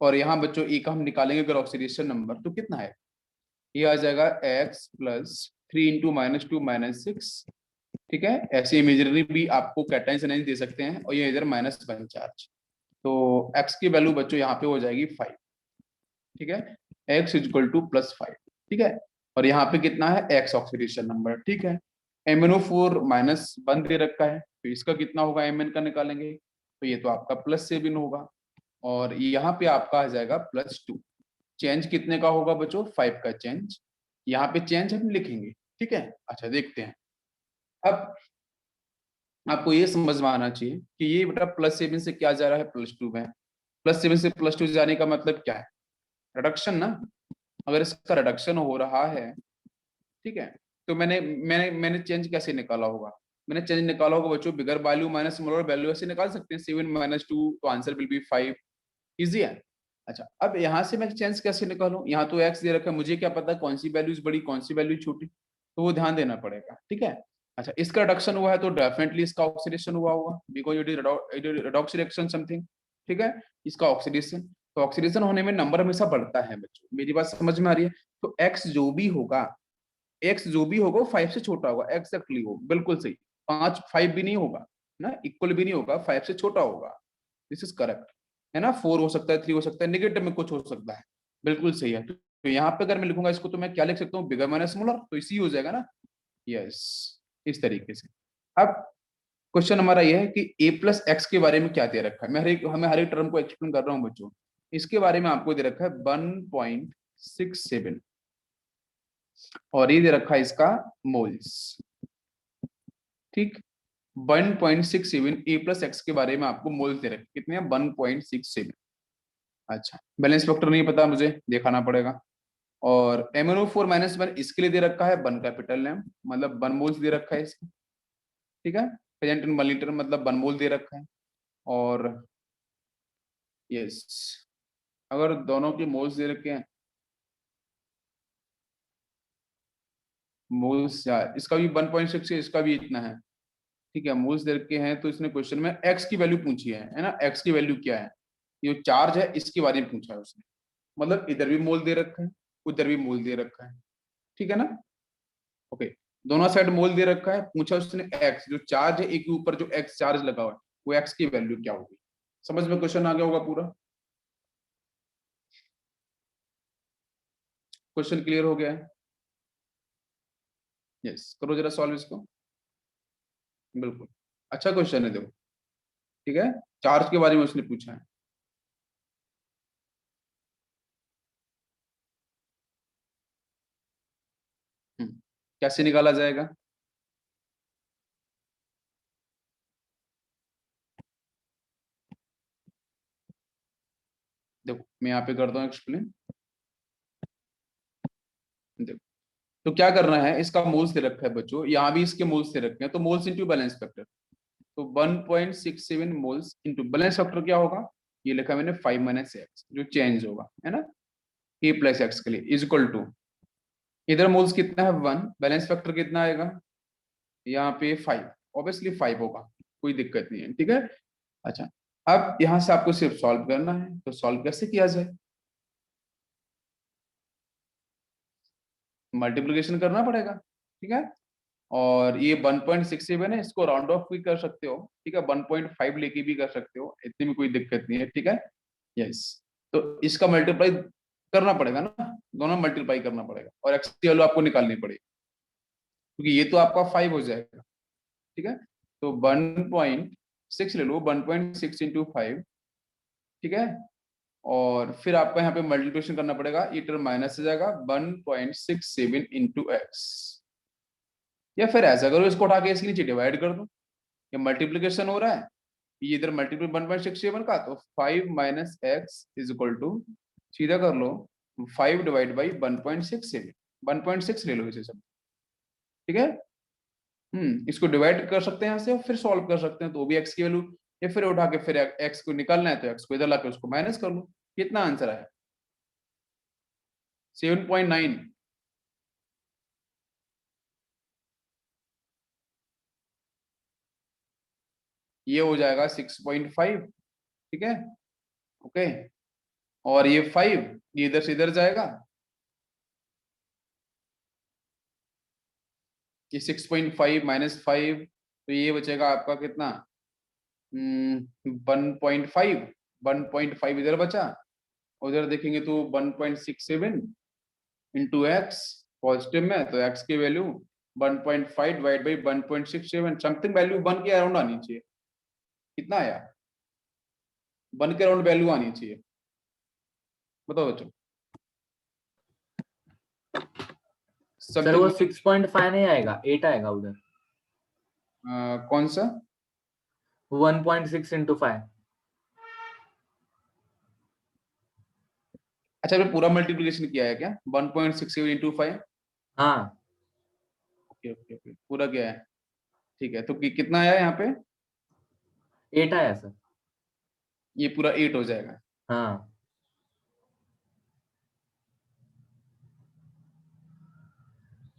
और यहाँ बच्चों ए का हम निकालेंगे अगर ऑक्सीडेशन नंबर तो कितना है, ये आ जाएगा x + 3 × -2 -6। ठीक है, ऐसे इमेजनरी भी आपको कैटायंस एनायंस दे सकते हैं, और ये इधर -1 चार्ज, तो x की वैल्यू बच्चों यहाँ पे हो जाएगी 5। ठीक है, x = +5। ठीक है, और यहाँ पे कितना है, x ऑक्सीडेशन नंबर। ठीक है, MnO4 -1 दे रखा है, तो इसका कितना होगा, Mn का निकालेंगे तो ये तो आपका +7 होगा, और यहाँ पे आपका आ जाएगा +2। चेंज कितने का होगा बच्चों, 5 का चेंज, यहाँ पे चेंज हम लिखेंगे। ठीक है, अच्छा देखते हैं। अब आपको ये समझ में आना चाहिए कि ये बेटा +7 से क्या जा रहा है, +2 में। +7 से +2 जाने का मतलब क्या है, रिडक्शन ना। अगर इसका रिडक्शन हो रहा है, ठीक है, तो मैंने मैंने मैंने चेंज कैसे निकाला होगा, मैंने चेंज निकाला होगा बच्चों, बिगर वैल्यू माइनस स्मॉलर वैल्यू, ऐसे निकाल सकते हैं, 7 - 2, तो आंसर विल बी 5। इजी है। अच्छा, अब यहाँ से मैं चेंज कैसे निकालूं, यहाँ तो x दे रखा है, मुझे क्या पता कौन सी वैल्यू बड़ी कौन सी वैल्यू छोटी, तो वो ध्यान देना पड़ेगा। ठीक है, अच्छा इसका रिडक्शन हुआ है तो डेफिनेटली इसका ऑक्सीडेशन हुआ होगा, because it is redox reaction something. ठीक है, इसका ऑक्सीडेशन, तो ऑक्सीडेशन होने में नंबर हमेशा बढ़ता है बच्चों, मेरी बात समझ में आ रही है। तो x जो भी होगा, x जो भी होगा वो 5 से छोटा होगा, एग्जैक्टली वो बिल्कुल सही। 5 भी नहीं होगा ना, इक्वल भी नहीं होगा, 5 से छोटा होगा। दिस इज करेक्ट है ना, 4 हो सकता है, 3 हो सकता है, नेगेटिव में कुछ हो सकता है, बिल्कुल सही है। तो यहाँ पे अगर मैं लिखूंगा इसको तो मैं क्या लिख सकता हूँ, बिगर माइनस स्मॉलर, तो इसी हो जाएगा ना। यस, इस तरीके से। अब क्वेश्चन हमारा ये है कि a+x के बारे में क्या दे रखा है, मैं हर एक टर्म को एक्सप्लेन कर रहा हूँ बच्चों। इसके बारे में आपको दे रखा है 1.67, और ये दे रखा है इसका मोल्स। ठीक, 1.67 a+x के बारे में आपको मोल्स दे रखे, कितने हैं, 1.67। अच्छा, बैलेंस फैक्टर नहीं पता मुझे, दिखाना पड़ेगा। और MnO4 -1 इसके लिए दे रखा है 1 कैपिटल नेम, मतलब 1 मोल्स दे रखा है इसका। ठीक है, प्रेजेंट इन 1 लीटर मतलब 1 मोल दे रखा है। और यस, अगर दोनों के मोल्स दे रखे हैं, मोल्स इसका भी 1.6 है, इसका भी इतना है। ठीक है, मोल्स दे रखे हैं, तो इसने क्वेश्चन में एक्स की वैल्यू पूछी है ना, एक्स की वैल्यू क्या है, ये चार्ज है इसके बारे में पूछा है उसने, मतलब इधर भी मोल दे रखा है, उधर भी मोल दे रखा है। ठीक है ना, ओके, दोनों साइड मोल दे रखा है, पूछा उसने एक्स, जो चार्ज है एक के ऊपर जो एक्स चार्ज लगा हुआ है, वो एक्स की वैल्यू क्या होगी। समझ में क्वेश्चन आ गया होगा पूरा, क्वेश्चन क्लियर हो गया है। यस, करो जरा सॉल्व इसको, बिल्कुल अच्छा क्वेश्चन है, देखो। ठीक है, चार्ज के बारे में उसने पूछा है। कैसे निकाला जाएगा, देखो मैं यहाँ पे करता हूँ एक्सप्लेन। देखो, तो क्या करना है, इसका मोल्स दे रखा है बच्चों, यहाँ भी इसके मोल्स दे रखे हैं, तो मोल्स इनटू बैलेंस फैक्टर, तो 1.67 मोल्स इंटू बैलेंस फैक्टर क्या होगा, ये लिखा मैंने 5 माइनस एक्स, जो चेंज होगा, है ना, ए प्लस एक्स के लिए इज इक्वल टू, इधर मोल्स कितना है 1, बैलेंस फैक्टर कितना आएगा यहाँ पे 5, ऑब्वियसली 5 होगा, कोई दिक्कत नहीं है, ठीक है। अच्छा, अब यहाँ से आपको सिर्फ सॉल्व करना है, तो सॉल्व कैसे किया जाए, मल्टीप्लिकेशन करना पड़ेगा, ठीक है। और ये 1.67 है, इसको राउंड ऑफ भी कर सकते हो, ठीक है, 1.5 लेके भी कर सकते हो, इतनी में कोई दिक्कत नहीं है, ठीक है। यस, तो इसका मल्टीप्लाई करना पड़ेगा ना, दोनों मल्टीप्लाई करना पड़ेगा और एक्स की वैल्यू आपको निकालनी पड़ेगी, क्योंकि ये तो आपका 5 हो जाएगा, ठीक है। तो 1.6 ले लो, 1.6 इंटू 5, ठीक है। और फिर आपको यहाँ पे मल्टीप्लिकेशन करना पड़ेगा, ये टर्म माइनस हो जाएगा, 1.67 इंटू एक्स, या फिर ऐसा करो, इसको उठा के इसके नीचे डिवाइड कर दो, ये मल्टीप्लिकेशन हो रहा है, ये इधर मल्टीप्लाई 1.67 का, तो 5 minus x is equal to, सीधा कर लो, 5 डिवाइड बाई 1.67, 1.6 ले लो इसे सब, ठीक है। इसको डिवाइड कर सकते हैं यहाँ से और फिर सॉल्व कर सकते हैं, तो भी एक्स की वैल्यू, या फिर उठा के फिर एक्स को निकालना है तो एक्स को इधर लाके उसको माइनस कर लो, कितना आंसर आया 7.9, ये हो जाएगा 6.5, ठीक है, ओके। और ये 5 ये इधर से इधर जाएगा, ये 6.5 माइनस 5, तो ये बचेगा आपका कितना 1.5, 1.5 इधर बचा, उधर देखेंगे तो 1.67 इंटू एक्स, पॉजिटिव में तो एक्स की value 1.5 divide by 1.67, something value 1 के अराउंड आनी चाहिए, कितना आया 1 के अराउंड वैल्यू आनी चाहिए, बताओ बच्चों। सर वो 6.5 नहीं आएगा, 8 आएगा उधर, कौन सा 1.6 इंटू 5। अच्छा, मैं पूरा मल्टीप्लिकेशन किया है क्या 1.67 इंटू 5, हाँ ओके ओके ओके, पूरा किया है, ठीक है। तो कितना आया यहाँ पे, 8 आया सर। ये पूरा 8 हो जाएगा, हाँ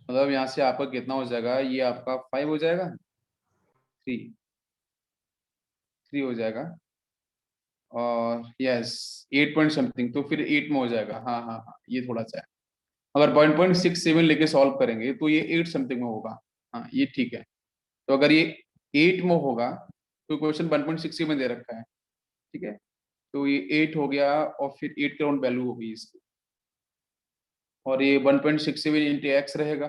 मतलब यहाँ से आपका कितना हो जाएगा, ये आपका 5 हो जाएगा, 3 हो जाएगा, और यस 8 पॉइंट समथिंग, तो फिर 8 में हो जाएगा, हाँ हाँ हाँ, ये थोड़ा सा है, अगर 1.67 लेके सॉल्व करेंगे तो ये 8 समथिंग में होगा, हाँ ये ठीक है। तो अगर ये 8 में होगा, तो क्वेश्चन 1.67 दे रखा है, ठीक है, तो ये 8 हो गया, और फिर 8 के राउंड वैल्यू होगी इसकी, और ये 1.67 इंटू एक्स रहेगा,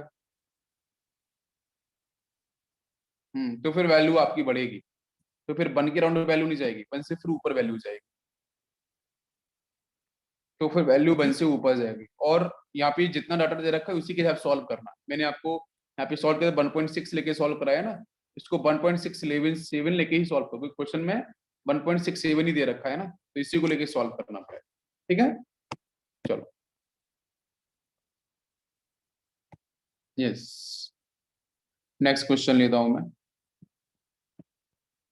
तो फिर वैल्यू आपकी बढ़ेगी, तो फिर 1 के राउंड वैल्यू नहीं जाएगी, 1 से फिर ऊपर वैल्यू जाएगी, तो फिर वैल्यू 1 से ऊपर जाएगी। और यहाँ पे जितना डाटा दे रखा है उसी के हिसाब सॉल्व करना, मैंने आपको यहाँ पे सॉल्व किया 1.6 लेके सॉल्व कराया ना, इसको 1.677 लेके ही सॉल्व करो, क्वेश्चन में 1.67 ही दे रखा है ना, तो इसी को लेके सॉल्व करना पड़ेगा, ठीक है। चलो यस, नेक्स्ट क्वेश्चन लेता हूं मैं।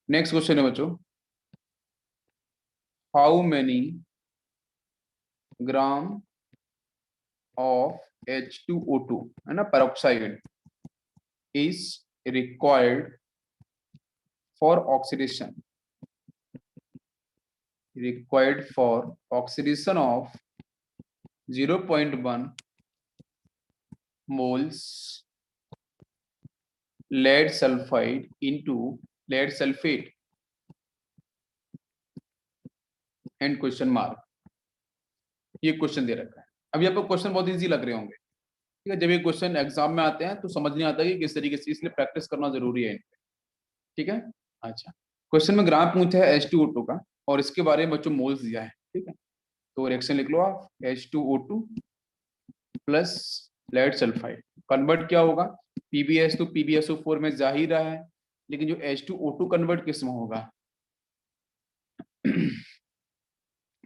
नेक्स्ट क्वेश्चन है बच्चों, how many gram of H2O2, है ना, peroxide is required for oxidation, of 0.1 moles lead sulfide into lead sulfate and question mark, ये क्वेश्चन दे रखा है। अभी आपको क्वेश्चन बहुत इजी लग रहे होंगे, ठीक है, जब ये क्वेश्चन एग्जाम में आते हैं तो समझ नहीं आता कि किस तरीके से, इसलिए प्रैक्टिस करना जरूरी है, ठीक है। अच्छा, क्वेश्चन में ग्राम पूछा है H2O2 का, और इसके बारे में बच्चों मोल्स दिया है, ठीक है, तो रिएक्शन लिख लो आप, H2O2 plus lead sulphide, convert क्या होगा, PbS तो PbSO4 में जा ही रहा है, लेकिन जो H2O2 कन्वर्ट किस में होगा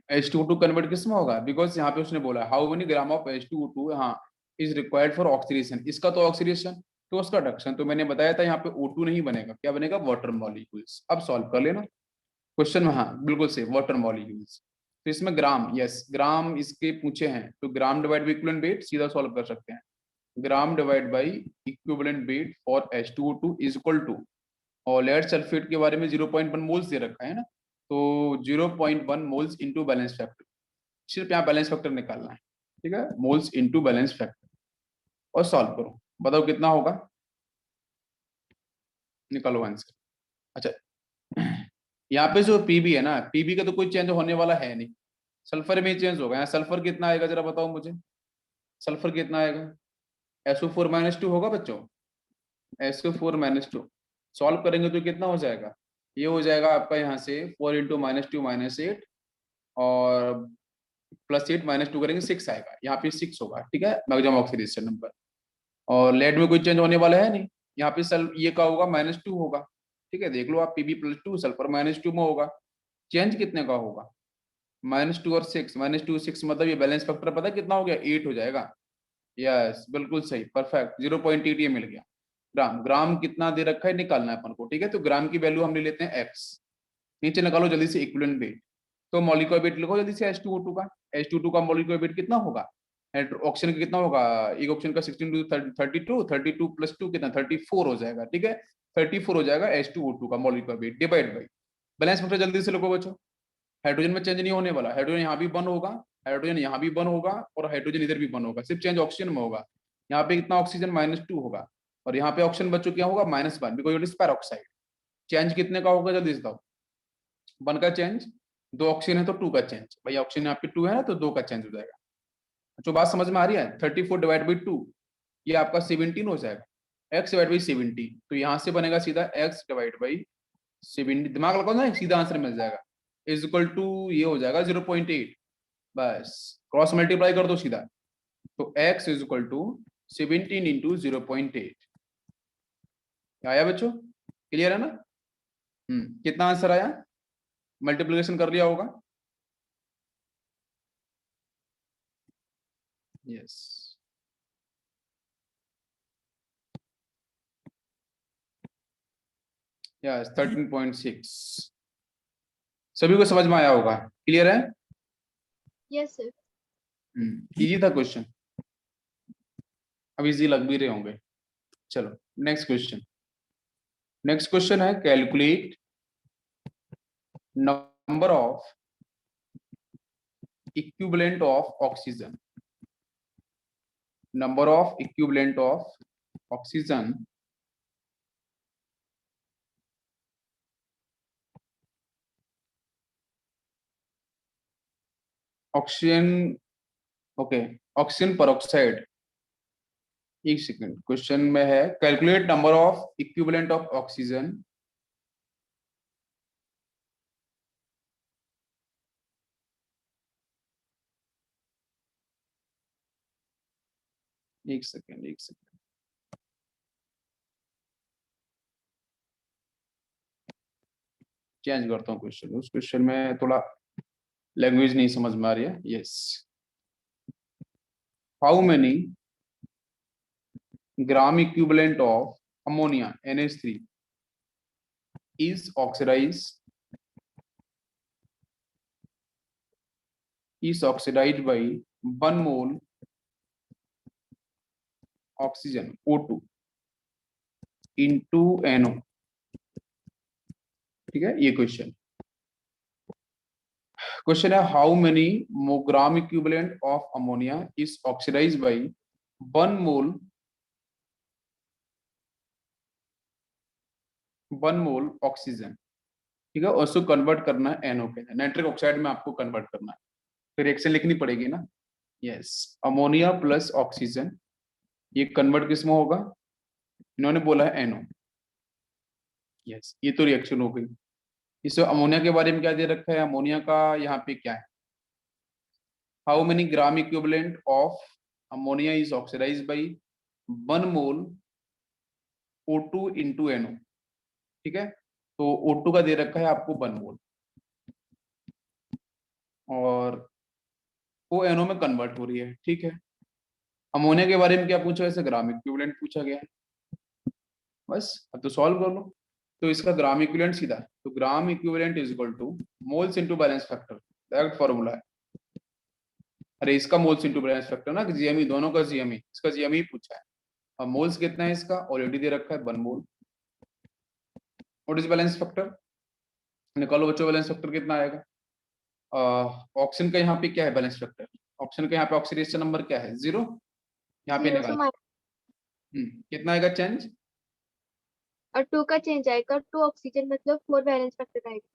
H2O2 कन्वर्ट किस में होगा, बिकॉज यहाँ पे उसने बोला how many gram of H2O2, हाँ, इज रिक्वायर्ड फॉर ऑक्सीडेशन, इसका तो ऑक्सीडेशन, ठोस का रिडक्शन तो मैंने बताया था यहाँ पे O2 नहीं बनेगा, क्या बनेगा, वाटर मॉलिक्यूल्स। अब सॉल्व कर लेना क्वेश्चन में, हाँ बिल्कुल सही, वाटर मॉलिक्यूल्स। तो इसमें ग्राम, यस ग्राम इसके पूछे हैं, तो gram divide by equivalent weight सीधा सॉल्व कर सकते हैं। Gram divide by equivalent weight for H2O2 is equal to, और लेड सल्फेट के बारे में 0.1 मोल्स दे रखा है ना, तो 0.1 मोल्स इंटू बैलेंस फैक्टर, सिर्फ यहाँ बैलेंस फैक्टर निकालना है, ठीक है, मोल्स इंटू बैलेंस फैक्टर, और सॉल्व करो, बताओ कितना होगा, निकालो आंसर। अच्छा, यहाँ पे जो पीबी है ना, पीबी का तो कोई चेंज होने वाला है नहीं, सल्फर में चेंज होगा। यहाँ सल्फर कितना आएगा जरा बताओ मुझे, सल्फर कितना आएगा, SO4 - 2 होगा बच्चों, SO4 - 2 सॉल्व करेंगे तो कितना हो जाएगा, ये हो जाएगा आपका यहाँ से 4 × -2 - 8 और +8 -2 करेंगे 6 आएगा, यहाँ पे 6 होगा, ठीक है, मैक्सिमम ऑक्सीडेशन नंबर। और लेड में कोई चेंज होने वाला है नहीं, यहाँ पे सल ये का होगा -2 होगा, ठीक है, देख लो आप, Pb+2 सल्फर -2 में होगा, चेंज कितने का होगा, -2 और 6, -2 6 मतलब ये बैलेंस फैक्टर पता है कितना हो गया, 8 हो जाएगा। यस बिल्कुल सही, परफेक्ट, 0.8 ये मिल गया। ग्राम, ग्राम कितना दे रखा है निकालना है अपन को, ठीक है, तो ग्राम की वैल्यू हम ले लेते हैं x, नीचे निकालो जल्दी से इक्विवेलेंट वेट, तो मॉलिक्यूलर वेट लिखो जल्दी से H2O2 का, H2O2 का मॉलिक्यूलर वेट कितना होगा, ऑक्सीजन का कितना होगा, एक ऑक्सीजन का 16 × 32, 32 + 2 कितना 34 हो जाएगा, ठीक है, 34 हो जाएगा H2O2 का molecular weight divide by balance factor, जल्दी से लिखो बच्चों, हाइड्रोजन में चेंज नहीं होने वाला, हाइड्रोजन यहाँ भी बन होगा, हाइड्रोजन यहाँ भी बन होगा, और हाइड्रोजन इधर भी बन होगा, सिर्फ चेंज ऑक्सीजन में होगा, यहाँ पे कितना ऑक्सीजन -2 होगा, और यहाँ पे ऑक्सीजन बच्चों क्या होगा -1, because it is peroxide. Change कितने का होगा जल्दी से बताओ, 1 का चेंज, 2 ऑक्सीजन है तो 2 का चेंज, भाई ऑक्सीजन यहाँ पे 2 है ना, तो 2 का चेंज हो जाएगा। जो बात समझ में आ रही है, 34 डिवाइड बाई 2 ये आपका 17 हो जाएगा, x डिवाइड बाई 17, तो यहाँ से बनेगा सीधा x डिवाइड बाई 17, दिमाग लगाओ ना सीधा आंसर मिल जाएगा, इज इक्वल टू ये हो जाएगा 0.8, बस क्रॉस मल्टीप्लाई कर दो सीधा, तो x इज इक्वल टू 17 × 0.8, आया बच्चों, क्लियर है ना, कितना आंसर आया, मल्टीप्लिकेशन कर लिया होगा, यस, यस 13.6, सभी को समझ में आया होगा, क्लियर है, यस सर। इजी था क्वेश्चन, अब इजी लग भी रहे होंगे। चलो नेक्स्ट क्वेश्चन, नेक्स्ट क्वेश्चन है calculate number of equivalent of oxygen, number of equivalent of oxygen oxygen, okay, oxygen peroxide, एक सेकंड, क्वेश्चन में है calculate number of equivalent of oxygen एक सेकंड, एक सेकंड, चेंज करता हूँ क्वेश्चन, उस क्वेश्चन में थोड़ा लैंग्वेज नहीं समझ में आ रही है, yes, how many gram equivalent of ammonia NH3 is oxidized by 1 mole oxygen O2 into NO, ठीक है, ये क्वेश्चन है, how many gram equivalent of ammonia is oxidised by 1 mole oxygen, ठीक है, और उसको कन्वर्ट करना है NO के नाइट्रिक ऑक्साइड में, आपको कन्वर्ट करना है, फिर रिएक्शन लिखनी पड़ेगी ना, यस, अमोनिया प्लस ऑक्सीजन, ये कन्वर्ट किस में होगा, इन्होंने बोला है NO, यस, ये तो रिएक्शन हो गई। इस अमोनिया के बारे में क्या दे रखा है, अमोनिया का यहाँ पे क्या है, how many gram equivalent of ammonia is oxidised by 1 mole O2 into NO, ठीक है, तो O2 का दे रखा है आपको 1 मोल, और वो NO में कन्वर्ट हो रही है, ठीक है, अमोनिया के बारे में क्या पूछा, ऐसे ग्राम इक्विवेलेंट पूछा गया है, बस अब तो सॉल्व कर लो। तो इसका ग्राम इक्विवेलेंट सीधा है, तो ग्राम equivalent is equal two moles into balance factor, direct formula है। अरे इसका मोल्स इनटू बैलेंस फैक्टर ना, जीएमई दोनों का जीएमई, इसका जीएमई पूछा है। अब मोल्स कितना है इसका ऑलरेडी दे रखा है 1 मोल। व्हाट इज बैलेंस फैक्टर, निकालो बच्चों बैलेंस फैक्टर कितना आएगा। ऑक्सीजन का यहाँ पे क्या है बैलेंस फैक्टर, ऑक्सीजन का यहाँ पे ऑक्सीडेशन नंबर क्या है 0, यहाँ पे 0 से निकाल। कितना आएगा चेंज, और 2 का चेंज आएगा, 2 ऑक्सीजन मतलब 4 बैलेंस फैक्टर आएगा।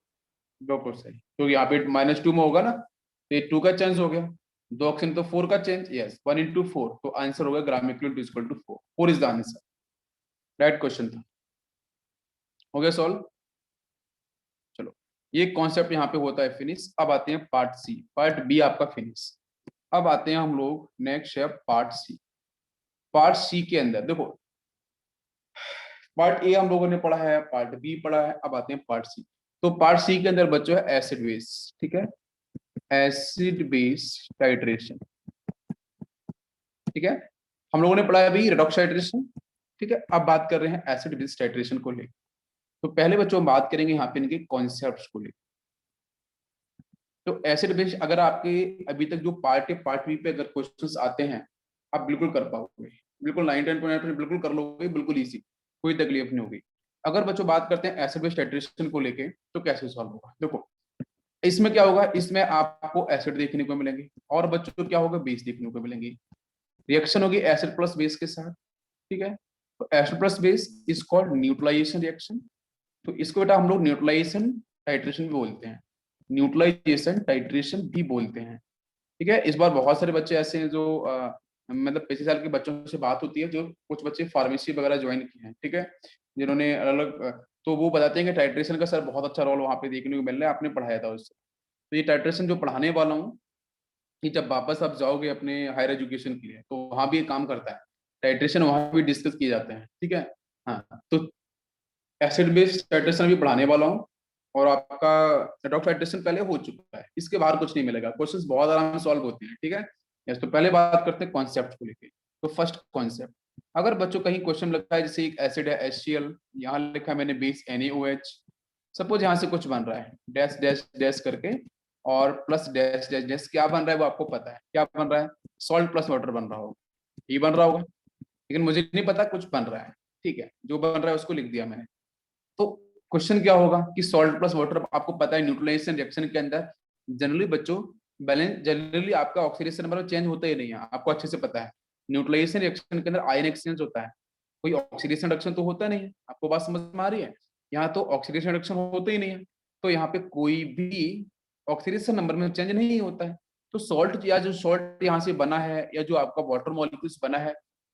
बिल्कुल सही, क्योंकि यहाँ पे -2 में होगा ना, तो ये 2 का चेंज हो गया, 2 ऑक्सीजन तो 4 का चेंज, यस 1 into 4, तो आंसर होगा gram equivalent is equal to 4, 4 is the answer, right question था। हो गया सॉल्व। चलो ये कॉन्सेप्ट यहाँ पे होता है फिनिश। अब आते हैं पार्ट सी, पार्ट बी आपका फिनिश। अब आते हैं हम लोग नेक्स्ट है पार्ट सी। पार्ट सी के अंदर देखो, पार्ट ए हम लोगों ने पढ़ा है, पार्ट बी पढ़ा है, अब आते हैं पार्ट सी। तो पार्ट सी के अंदर बच्चों है एसिड बेस, ठीक है, एसिड बेस टाइट्रेशन, ठीक है। हम लोगों ने पढ़ा है अभी रेडॉक्स टाइट्रेशन, ठीक है। अब बात कर रहे हैं एसिड बेस टाइट्रेशन को लेकर। तो पहले बच्चों हम बात करेंगे यहाँ पे इनके कॉन्सेप्ट्स को लेकर। तो एसिड बेस अगर आपके अभी तक जो पार्ट ए पार्ट बी पे अगर क्वेश्चंस आते हैं, आप बिल्कुल कर पाओगे, बिल्कुल 99.9% बिल्कुल कर लोगे, बिल्कुल इजी, कोई तकलीफ नहीं होगी। अगर बच्चों बात करते हैं एसिड बेस टाइट्रेशन को लेके, तो कैसे सॉल्व होगा, देखो इसमें क्या होगा, इसमें आपको एसिड देखने को मिलेंगे और बच्चों क्या होगा, बेस देखने को मिलेंगे। रिएक्शन होगी एसिड प्लस बेस के साथ, ठीक है। तो acid plus base is called neutralisation reaction. तो इसको बेटा हम लोग न्यूट्रलाइजेशन टाइट्रेशन भी बोलते हैं, न्यूट्रलाइजेशन टाइट्रेशन भी बोलते हैं, ठीक है। इस बार बहुत सारे बच्चे ऐसे हैं जो मतलब 25 साल के बच्चों से बात होती है, जो कुछ बच्चे फार्मेसी वगैरह ज्वाइन किए हैं, ठीक है, जिन्होंने अलग अलग, तो वो बताते हैं कि टाइट्रेशन का सर बहुत अच्छा रोल वहाँ पे देखने को मिल रहा है, आपने पढ़ाया था उससे। तो ये टाइट्रेशन जो पढ़ाने वाला हूँ, कि जब वापस आप जाओगे अपने हायर एजुकेशन के लिए, तो वहाँ भी ये काम करता है, टाइट्रेशन वहाँ भी डिस्कस किए जाते हैं, ठीक है। हाँ, तो एसिड बेस्ड टाइट्रेशन भी पढ़ाने वाला हूँ, और आपका रेडॉक्स टाइट्रेशन पहले हो चुका है, इसके बाहर कुछ नहीं मिलेगा, क्वेश्चंस बहुत आराम से सॉल्व होते हैं, ठीक है। यस, तो पहले बात करते हैं कॉन्सेप्ट को लेके। तो फर्स्ट कॉन्सेप्ट, अगर बच्चों कहीं क्वेश्चन लिखा है जैसे एक एसिड है HCl, यहाँ लिखा है मैंने बेस NaOH, सपोज यहाँ से कुछ बन रहा है डैश डैश डैश करके, और प्लस डैश डैश डैश, क्या बन रहा है वो आपको पता है, क्या बन रहा है, सॉल्ट प्लस वाटर बन रहा होगा, ये बन रहा होगा, लेकिन मुझे नहीं पता कुछ बन रहा है, ठीक है, जो बन रहा है उसको लिख दिया मैंने। तो क्वेश्चन क्या होगा कि सॉल्ट प्लस वाटर, आपको पता है न्यूट्रलाइजेशन रिएक्शन के अंदर जनरली बच्चों बैलेंस, जनरली आपका ऑक्सीडेशन नंबर चेंज होता ही नहीं है, आपको अच्छे से पता है। न्यूट्रलाइजेशन रिएक्शन के अंदर आयन एक्सचेंज होता है, कोई ऑक्सीडेशन रिडक्शन तो होता नहीं है, आपको बात समझ में आ रही है। यहाँ तो ऑक्सीडेशन रिडक्शन होता ही नहीं है, तो यहाँ पे कोई भी ऑक्सीडेशन नंबर में चेंज नहीं होता है। तो सॉल्ट, या जो सॉल्ट यहाँ से बना है, या जो आपका वाटर मॉलिक्यूल्स बना है,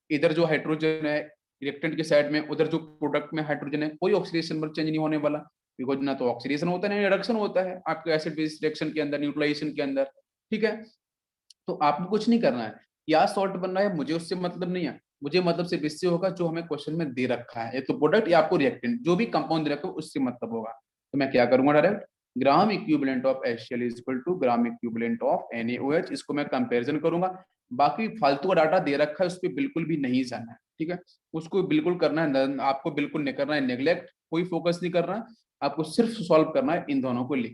इधर जो हाइड्रोजन है रिएक्टेंट के साइड में, उधर जो प्रोडक्ट में हाइड्रोजन है, कोई ऑक्सीडेशन नंबर चेंज नहीं होने वाला, बिकॉज ना तो ऑक्सीडेशन होता है ना रिडक्शन होता है आपके एसिड बेस रिएक्शन के अंदर, न्यूट्रलाइजेशन के अंदर, ठीक है। तो आपको कुछ नहीं करना है, क्या सॉल्ट बन रहा है मुझे उससे मतलब नहीं है, मुझे मतलब सिर्फ इससे होगा जो हमें क्वेश्चन में दे रखा है, तो प्रोडक्ट या आपको रिएक्टेंट जो भी कंपाउंड दे रखा है उससे मतलब होगा। तो मैं क्या करूंगा, direct gram equivalent of HCl is equal to gram equivalent of NaOH, इसको मैं कंपैरिजन करूंगा। बाकी फालतू का डाटा दे रखा है उस पर बिल्कुल भी नहीं जाना है, ठीक है, उसको बिल्कुल करना है, आपको बिल्कुल नहीं करना है नेग्लेक्ट, कोई फोकस नहीं करना, आपको सिर्फ सॉल्व करना है इन दोनों को लिख,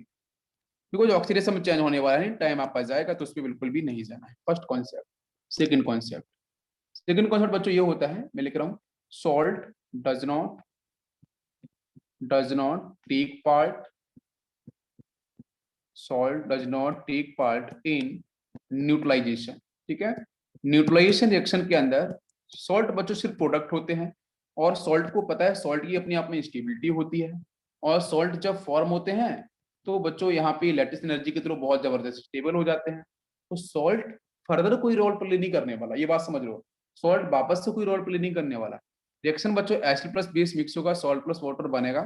बिकॉज ऑक्सीडेशन में चेंज होने वाला है, टाइम आपका जाएगा, तो उस पर बिल्कुल भी नहीं जाना है। First concept. Second concept, second concept बच्चों ये होता है, मैं लिख रहा हूँ, salt does not take part, salt does not take part in neutralisation, ठीक है। न्यूट्रलाइजेशन रिएक्शन के अंदर सॉल्ट बच्चों सिर्फ प्रोडक्ट होते हैं, और सॉल्ट को पता है सॉल्ट की अपनी आप में स्टेबिलिटी होती है, और सॉल्ट जब फॉर्म होते हैं तो बच्चों यहाँ पे लैटिस एनर्जी के थ्रू बहुत जबरदस्त स्टेबल हो जाते हैं। तो सॉल्ट फर्दर कोई रोल प्ले नहीं करने वाला, ये बात समझ लो, सॉल्ट वापस से कोई रोल प्ले नहीं करने वाला। रिएक्शन बच्चों एसिड प्लस बेस मिक्स होगा, सॉल्ट प्लस वाटर बनेगा,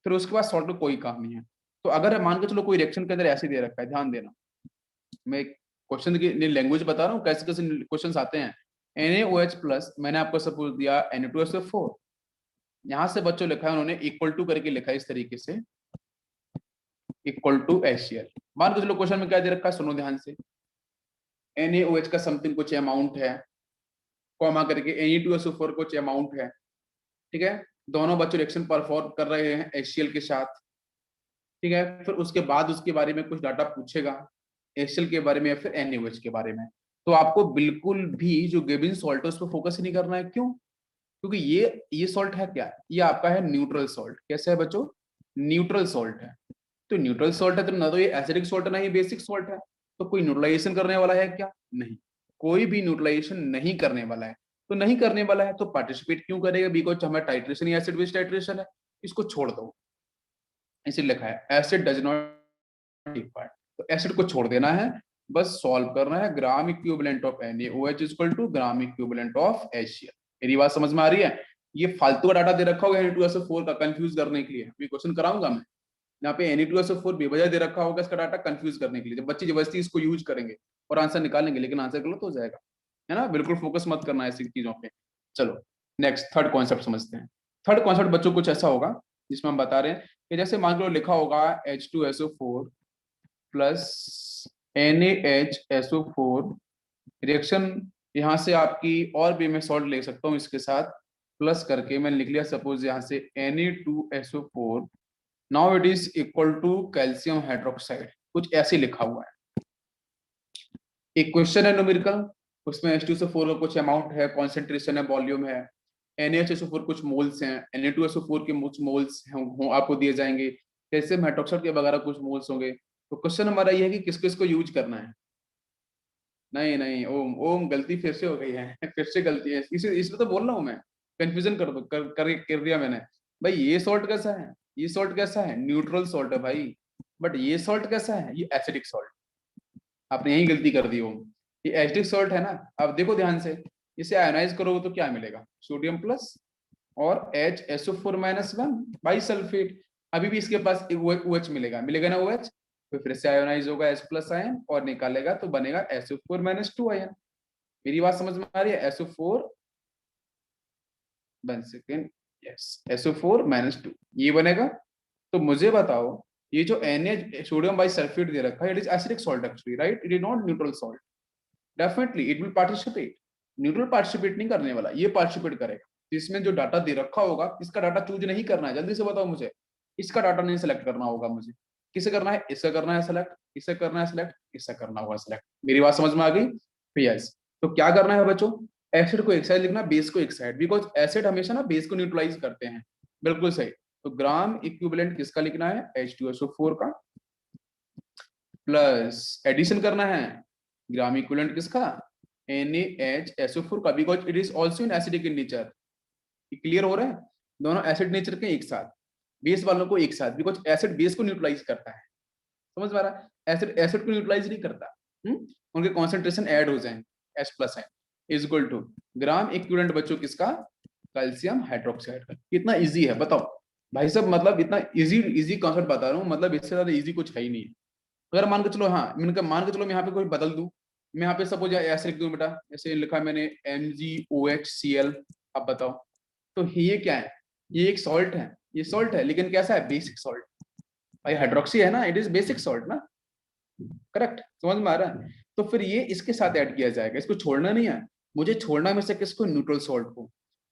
फिर उसके बाद सॉल्ट का कोई काम नहीं है। तो अगर मान के चलो कोई रिएक्शन के अंदर ऐसे दे रखा है, ध्यान देना, मैं क्वेश्चन की लैंग्वेज बता रहा हूँ कैसे कैसे क्वेश्चन आते हैं। NaOH प्लस, मैंने आपको सपोज दिया Na2SO4, यहाँ से बच्चों लिखा है उन्होंने इक्वल टू करके लिखा है इस तरीके से, इक्वल टू HCl। मान के चलो क्वेश्चन में क्या दे रखा है, सुनो ध्यान से, NaOH का समथिंग कुछ अमाउंट है, कॉमा करके Na2SO4 कुछ अमाउंट है, ठीक है, दोनों बच्चे रिएक्शन परफॉर्म कर रहे हैं HCl के साथ, ठीक है। फिर उसके बाद उसके बारे में कुछ डाटा पूछेगा, HCl के बारे में या फिर NaOH के बारे में। तो आपको बिल्कुल भी जो गिवन सॉल्ट है उस पर फोकस ही नहीं करना है। क्यों? क्योंकि ये सॉल्ट है क्या, ये आपका है न्यूट्रल सॉल्ट। कैसे है बच्चों? न्यूट्रल सॉल्ट है। तो न्यूट्रल सॉल्ट है तो ना तो ये एसिडिक सॉल्ट है ना ये बेसिक सॉल्ट है। तो कोई न्यूट्रलाइजेशन करने वाला है क्या? नहीं, कोई भी न्यूट्रलाइजेशन नहीं करने वाला है। तो नहीं करने वाला है तो पार्टिसिपेट क्यों करेगा? बिकॉज हमारा टाइट्रेशन या एसिड बेस टाइट्रेशन है, इसको छोड़ दो। इसे लिखा है acid does not take part, तो एसिड को छोड़ देना है, बस सॉल्व करना है। Gram equivalent of NaOH equal to gram equivalent of HCl। मेरी बात समझ में आ रही है? ये फालतू का डाटा दे रखा होगा Na2SO4 का कंफ्यूज करने के लिए, अभी क्वेश्चन कराऊंगा मैं। यहाँ पे Na2SO4 बेवजह दे रखा होगा इसका डाटा कंफ्यूज करने के लिए, जब बच्चे जबरदस्ती इसको यूज करेंगे और आंसर निकालेंगे, लेकिन आंसर गलत हो जाएगा, है ना। बिल्कुल फोकस मत करना ऐसी चीजों पे। चलो नेक्स्ट थर्ड कॉन्सेप्ट समझते हैं। थर्ड कॉन्सेप्ट बच्चों कुछ ऐसा होगा जिसमें हम बता रहे हैं कि जैसे मान लो लिखा होगा H2SO4 प्लस NaHSO4 रिएक्शन, यहाँ से आपकी और भी मैं सॉल्ट ले सकता हूँ इसके साथ प्लस करके मैंने लिख लिया सपोज यहाँ से Na2SO4, now it is equal to calcium hydroxide, कुछ ऐसे लिखा हुआ है। एक क्वेश्चन है न्यूमेरिकल, उसमें H2SO4 का कुछ अमाउंट है, कॉन्सेंट्रेशन है, वॉल्यूम है। NaHSO4 कुछ मोल्स हैं, Na2SO4 के कुछ मोल्स हैं आपको दिए जाएंगे, कैल्शियम हाइड्रोक्साइड के वगैरह कुछ मोल्स होंगे। तो क्वेश्चन हमारा ये है कि किस किस को यूज करना है। नहीं नहीं ओम ओम गलती फिर से हो गई है फिर से गलती है, इसमें तो बोल रहा हूँ मैं, कंफ्यूजन कर दो कर दिया मैंने। भाई ये सॉल्ट कैसा है, ये सॉल्ट कैसा है, न्यूट्रल सॉल्ट है भाई। बट ये सॉल्ट कैसा है, ये एसिडिक सॉल्ट। आपने यही गलती कर दी ओम, ये एसिडिक सॉल्ट है ना। अब देखो ध्यान से, इसे आयोनाइज करोगे तो क्या मिलेगा, सोडियम प्लस और HSO4-1 बाई सल्फेट। अभी भी इसके पास OH मिलेगा, मिलेगा ना OH, तो फिर से आयोनाइज होगा H प्लस आयन और निकालेगा तो बनेगा SO4-2 आयन। मेरी बात समझ में आ रही है? SO4 1 सेकेंड, यस SO4-2 ये बनेगा। तो मुझे बताओ ये जो Na सोडियम बाई सल्फेट दे रखा है, it is acidic salt actually, right? It is not neutral salt. Definitely it will participate, neutral participate नहीं करने वाला, ये पार्टिसिपेट करेगा। इसमें जो डाटा दे रखा होगा इसका डाटा चूज नहीं करना है, जल्दी से बताओ मुझे। इसका डाटा नहीं सिलेक्ट करना होगा मुझे, किसे करना है, इससे करना है सिलेक्ट, इससे करना है सिलेक्ट, इससे करना होगा सिलेक्ट। मेरी बात समझ में आ गई? यस। तो क्या करना है बच्चों, एसिड को एक साइड लिखना, बेस को एक साइड, बिकॉज एसिड हमेशा ना बेस को न्यूट्रलाइज करते हैं। बिल्कुल सही। तो ग्राम इक्विवेलेंट किसका लिखना है, H2SO4 का, प्लस एडिशन करना है ग्राम इक्विवेलेंट किसका, NaHSO4 का, because it is also in acidic in nature. Clear हो रहा है? दोनों एसिड नेचर के एक साथ, बेस वालों को एक साथ, बिकॉज एसिड बेस को न्यूट्रलाइज करता है। समझ में आ रहा है? एसिड एसिड को न्यूट्रलाइज नहीं करता। उनके कॉन्सेंट्रेशन ऐड हो जाए, H प्लस है is equal to gram equivalent बच्चों किसका, कैल्शियम हाइड्रोक्साइड का। कितना इजी है बताओ भाई साहब, मतलब इतना इजी इजी कॉन्सेप्ट बता रहा हूँ, मतलब इससे ज्यादा इजी कुछ है ही नहीं। अगर मान के चलो, हाँ मैंने मान के चलो मैं यहाँ पे कोई बदल दूं, मैं यहाँ पे सपोज ऐसे लिख दूं बेटा, ऐसे लिखा मैंने MgOHCl। अब बताओ तो ये क्या है, ये एक सॉल्ट है, ये सॉल्ट है लेकिन कैसा है, बेसिक सॉल्ट। भाई हाइड्रोक्सी है ना, इट इज बेसिक सॉल्ट ना, करेक्ट? समझ में आ रहा है? तो फिर ये इसके साथ ऐड किया जाएगा, इसको छोड़ना नहीं है। मुझे छोड़ना में से किसको, न्यूट्रल सॉल्ट को।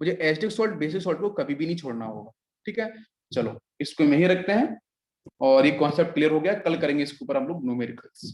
मुझे एसिडिक सॉल्ट बेसिक सॉल्ट को कभी भी नहीं छोड़ना होगा, ठीक है। चलो इसको में ही रखते हैं, और ये कॉन्सेप्ट क्लियर हो गया, कल करेंगे इसके ऊपर हम लोग न्यूमेरिकल्स।